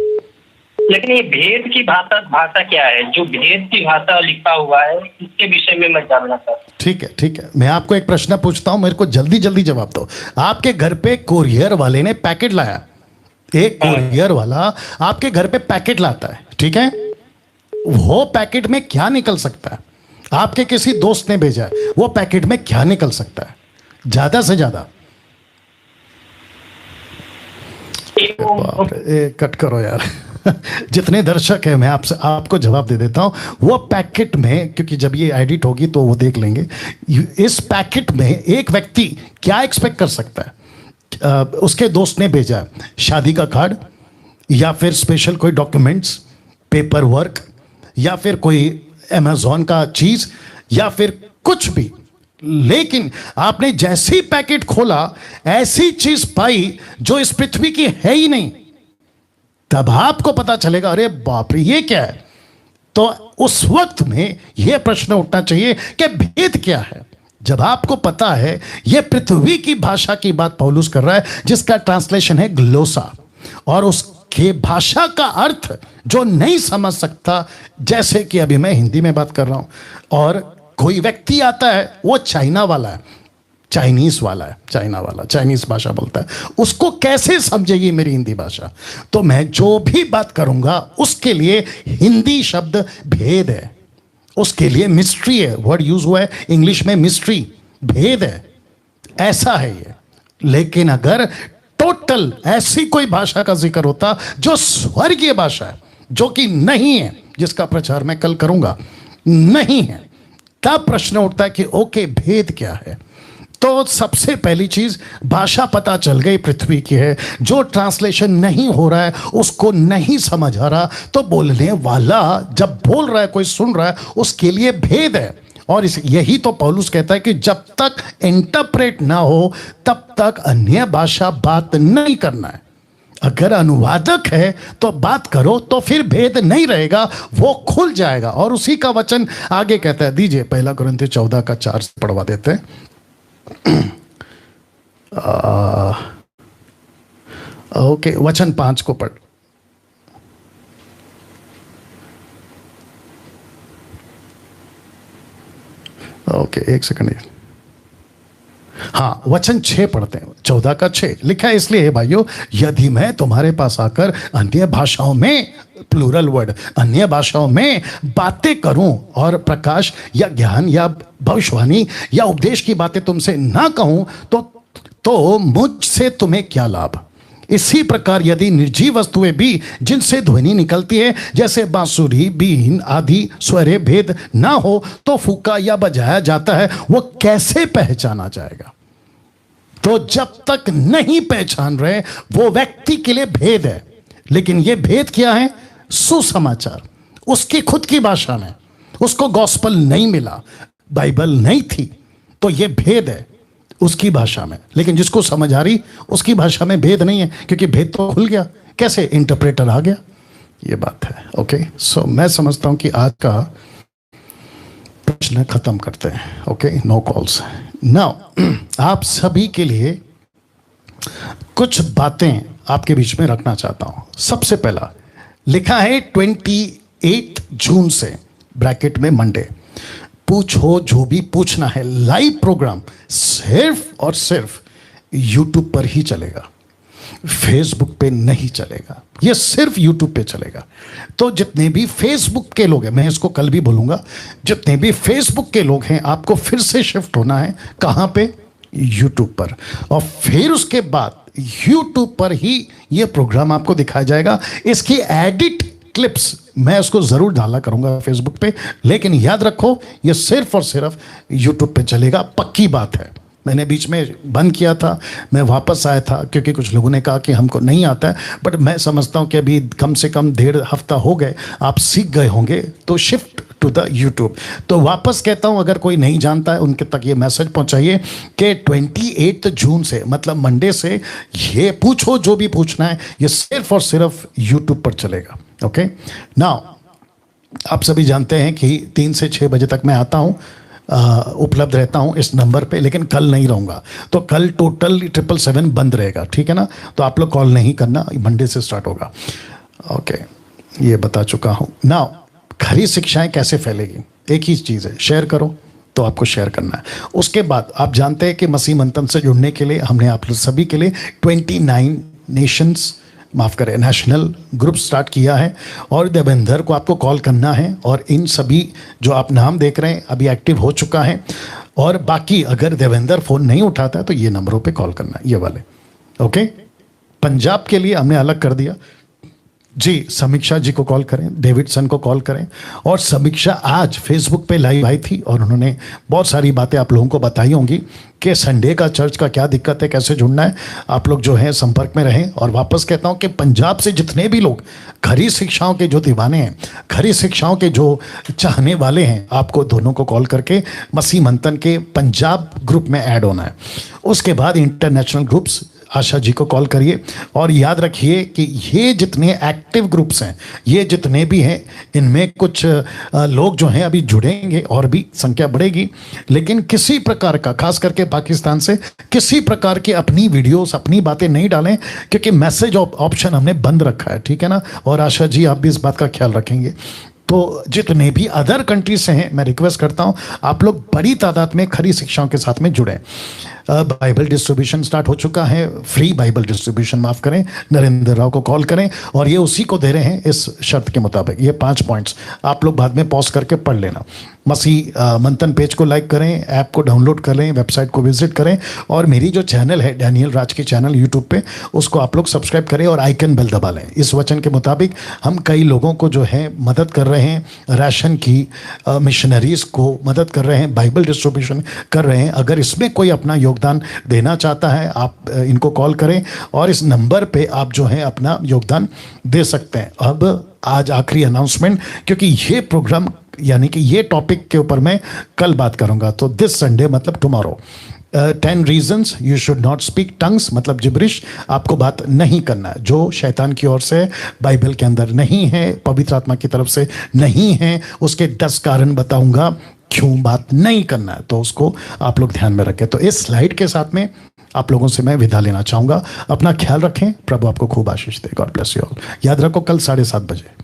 लेकिन ये भेद की भाषा क्या है? जो भेद की भाषा लिखा हुआ है इसके विषय में मैं जानना चाहता हूँ। ठीक है ठीक है, मैं आपको एक प्रश्न पूछता हूं, मेरे को जल्दी जल्दी जवाब दो। आपके घर पे कोरियर वाले ने पैकेट लाया, एक कोरियर वाला आपके घर पे पैकेट लाता है, ठीक है? वो पैकेट में क्या निकल सकता है? आपके किसी दोस्त ने भेजा है, वो पैकेट में क्या निकल सकता है ज्यादा से ज्यादा? बाप रे, कट करो यार। जितने दर्शक हैं मैं आपको जवाब दे देता हूं। वो पैकेट में, क्योंकि जब ये एडिट होगी तो वो देख लेंगे, इस पैकेट में एक व्यक्ति क्या एक्सपेक्ट कर सकता है? उसके दोस्त ने भेजा शादी का कार्ड, या फिर स्पेशल कोई डॉक्यूमेंट्स, पेपर वर्क, या फिर कोई अमेज़न का चीज, या फिर कुछ भी। लेकिन आपने जैसे ही पैकेट खोला ऐसी चीज पाई जो इस पृथ्वी की है ही नहीं, तब आपको पता चलेगा अरे बाप रे ये क्या है। तो उस वक्त में यह प्रश्न उठना चाहिए कि भेद क्या है। जब आपको पता है यह पृथ्वी की भाषा की बात पौलुस कर रहा है, जिसका ट्रांसलेशन है ग्लोसा, और उसके भाषा का अर्थ जो नहीं समझ सकता, जैसे कि अभी मैं हिंदी में बात कर रहा हूं और कोई व्यक्ति आता है वो चाइना वाला है, चाइनीज वाला है, चाइना वाला चाइनीज भाषा बोलता है, उसको कैसे समझेगी मेरी हिंदी भाषा? तो मैं जो भी बात करूंगा उसके लिए हिंदी शब्द भेद है, उसके लिए मिस्ट्री है। वर्ड यूज हुआ है इंग्लिश में मिस्ट्री, भेद है, ऐसा है ये। लेकिन अगर टोटल ऐसी कोई भाषा का जिक्र होता जो स्वर्गीय भाषा है, जो कि नहीं है, जिसका प्रचार मैं कल करूंगा, नहीं है, तब प्रश्न उठता है कि ओके भेद क्या है। तो सबसे पहली चीज, भाषा पता चल गई पृथ्वी की है। जो ट्रांसलेशन नहीं हो रहा है, उसको नहीं समझ आ रहा, तो बोलने वाला जब बोल रहा है, कोई सुन रहा है, उसके लिए भेद है। और यही तो पौलुस कहता है कि जब तक इंटरप्रेट ना हो तब तक अन्य भाषा बात नहीं करना है। अगर अनुवादक है तो बात करो, तो फिर भेद नहीं रहेगा, वो खुल जाएगा। और उसी का वचन आगे कहता है, दीजिए 1 कुरिन्थियों 14:4 पढ़वा देते हैं। ओके, वचन 5 को पढ़। ओके, एक सेकंड। हाँ, वचन 6 पढ़ते हैं, 14:6 लिखा है, इसलिए भाइयों, यदि मैं तुम्हारे पास आकर अन्य भाषाओं में, प्लूरल वर्ड, अन्य भाषाओं में बातें करूं और प्रकाश या ज्ञान या भविष्यवाणी या उपदेश की बातें तुमसे ना कहूं, तो मुझसे तुम्हें क्या लाभ? इसी प्रकार यदि निर्जीव वस्तुएं भी जिनसे ध्वनि निकलती है, जैसे बांसुरी, बीन आदि स्वरे भेद ना हो, तो फूका या बजाया जाता है, वो कैसे पहचाना जाएगा? तो जब तक नहीं पहचान रहे, वो व्यक्ति के लिए भेद है। लेकिन ये भेद क्या है? सुसमाचार, उसकी खुद की भाषा में, उसको गॉस्पल नहीं मिला, बाइबल नहीं थी, तो ये भेद है उसकी भाषा में। लेकिन जिसको समझ आ रही, उसकी भाषा में भेद नहीं है, क्योंकि भेद तो खुल गया। कैसे? इंटरप्रेटर आ गया, ये बात है। ओके, सो मैं समझता हूं कि आज का प्रश्न खत्म करते हैं। Okay, no calls now. आप सभी के लिए कुछ बातें आपके बीच में रखना चाहता हूं। सबसे पहला लिखा है 28 जून से ब्रैकेट में मंडे, पूछो जो भी पूछना है। लाइव प्रोग्राम सिर्फ और सिर्फ यूट्यूब पर ही चलेगा, फेसबुक पे नहीं चलेगा, ये सिर्फ यूट्यूब पे चलेगा। तो जितने भी फेसबुक के लोग हैं, मैं इसको कल भी बोलूंगा, जितने भी फेसबुक के लोग हैं आपको फिर से शिफ्ट होना है कहां पे, यूट्यूब पर। और फिर उसके बाद यूट्यूब पर ही ये प्रोग्राम आपको दिखाया जाएगा। इसकी एडिट क्लिप्स मैं उसको जरूर डाला करूंगा फेसबुक पे, लेकिन याद रखो ये सिर्फ और सिर्फ यूट्यूब पे चलेगा, पक्की बात है। मैंने बीच में बंद किया था, मैं वापस आया था क्योंकि कुछ लोगों ने कहा कि हमको नहीं आता है, बट मैं समझता हूं कि अभी कम से कम 1.5 हफ्ता हो गए, आप सीख गए होंगे, तो शिफ्ट टू द यूट्यूब। तो वापस कहता हूं, अगर कोई नहीं जानता है उनके तक ये मैसेज पहुंचाइए कि 28 जून से मतलब मंडे से ये पूछो जो भी पूछना है, ये सिर्फ और सिर्फ यूट्यूब पर चलेगा। ओके, नाउ आप सभी जानते हैं कि 3 से 6 बजे तक मैं आता हूं, उपलब्ध रहता हूं इस नंबर पे, लेकिन कल नहीं रहूंगा। तो कल टोटल 777 बंद रहेगा, ठीक है ना। तो आप लोग कॉल नहीं करना, मंडे से स्टार्ट होगा। ओके, ये बता चुका हूं। नाउ खरी शिक्षाएं कैसे फैलेगी, एक ही चीज़ है, शेयर करो। तो आपको शेयर करना है। उसके बाद आप जानते हैं कि मसीह मंथन से जुड़ने के लिए हमने आप लोग सभी के लिए 29 नेशंस माफ़ करें नेशनल ग्रुप स्टार्ट किया है, और देवेंद्र को आपको कॉल करना है। और इन सभी जो आप नाम देख रहे हैं अभी एक्टिव हो चुका है, और बाकी अगर देवेंद्र फ़ोन नहीं उठाता है तो ये नंबरों पे कॉल करना है, ये वाले। ओके, पंजाब के लिए हमने अलग कर दिया जी। समीक्षा जी को कॉल करें, डेविडसन को कॉल करें। और समीक्षा आज फेसबुक पे लाइव आई थी और उन्होंने बहुत सारी बातें आप लोगों को बताई होंगी कि संडे का चर्च का क्या दिक्कत है, कैसे जुड़ना है। आप लोग जो है संपर्क में रहें। और वापस कहता हूं कि पंजाब से जितने भी लोग खरी शिक्षाओं के जो दीवाने हैं, खरी शिक्षाओं के जो चाहने वाले हैं, आपको दोनों को कॉल करके मसीह मंथन के पंजाब ग्रुप में ऐड होना है। उसके बाद इंटरनेशनल ग्रुप्स आशा जी को कॉल करिए। और याद रखिए कि ये जितने एक्टिव ग्रुप्स हैं, ये जितने भी हैं, इनमें कुछ लोग जो हैं अभी जुड़ेंगे और भी संख्या बढ़ेगी। लेकिन किसी प्रकार का, खास करके पाकिस्तान से, किसी प्रकार की अपनी वीडियोस, अपनी बातें नहीं डालें, क्योंकि मैसेज ऑप्शन हमने बंद रखा है, ठीक है ना। और आशा जी आप भी इस बात का ख्याल रखेंगे। तो जितने भी अदर कंट्रीज से हैं, मैं रिक्वेस्ट करता हूं आप लोग बड़ी तादाद में खरी शिक्षाओं के साथ में जुड़ें। बाइबल डिस्ट्रीब्यूशन स्टार्ट हो चुका है, फ्री बाइबल डिस्ट्रीब्यूशन, माफ करें, नरेंद्र राव को कॉल करें। और ये उसी को दे रहे हैं इस शर्त के मुताबिक। ये 5 पॉइंट्स आप लोग बाद में पॉज करके पढ़ लेना। मसीह मंथन पेज को लाइक करें, ऐप को डाउनलोड करें, वेबसाइट को विजिट करें, और मेरी जो चैनल है डैनियल राज की चैनल यूट्यूब पे, उसको आप लोग सब्सक्राइब करें और आइकन बेल दबा लें। इस वचन के मुताबिक हम कई लोगों को जो है मदद कर रहे हैं, राशन की, मिशनरीज को मदद कर रहे हैं, बाइबल डिस्ट्रीब्यूशन कर रहे हैं। अगर इसमें कोई अपना योगदान देना चाहता है, आप इनको कॉल करें और इस नंबर पे आप जो है अपना योगदान दे सकते हैं। अब आज आखिरी अनाउंसमेंट, क्योंकि ये प्रोग्राम यानी कि ये टॉपिक के ऊपर मैं कल बात करूंगा। तो दिस संडे मतलब tomorrow, 10 reasons you should not speak tongues, मतलब जिब्रिश आपको बात नहीं करना है, जो शैतान की ओर से, बाइबल के अंदर नहीं है, पवित्र आत्मा की तरफ से नहीं है। उसके 10 कारण बताऊंगा क्यों बात नहीं करना है, तो उसको आप लोग ध्यान में रखें। तो इस स्लाइड के साथ में आप लोगों से मैं विदा लेना चाहूंगा। अपना ख्याल रखें, प्रभु आपको खूब आशीष दे। God bless you all. याद रखो कल 7:30 बजे।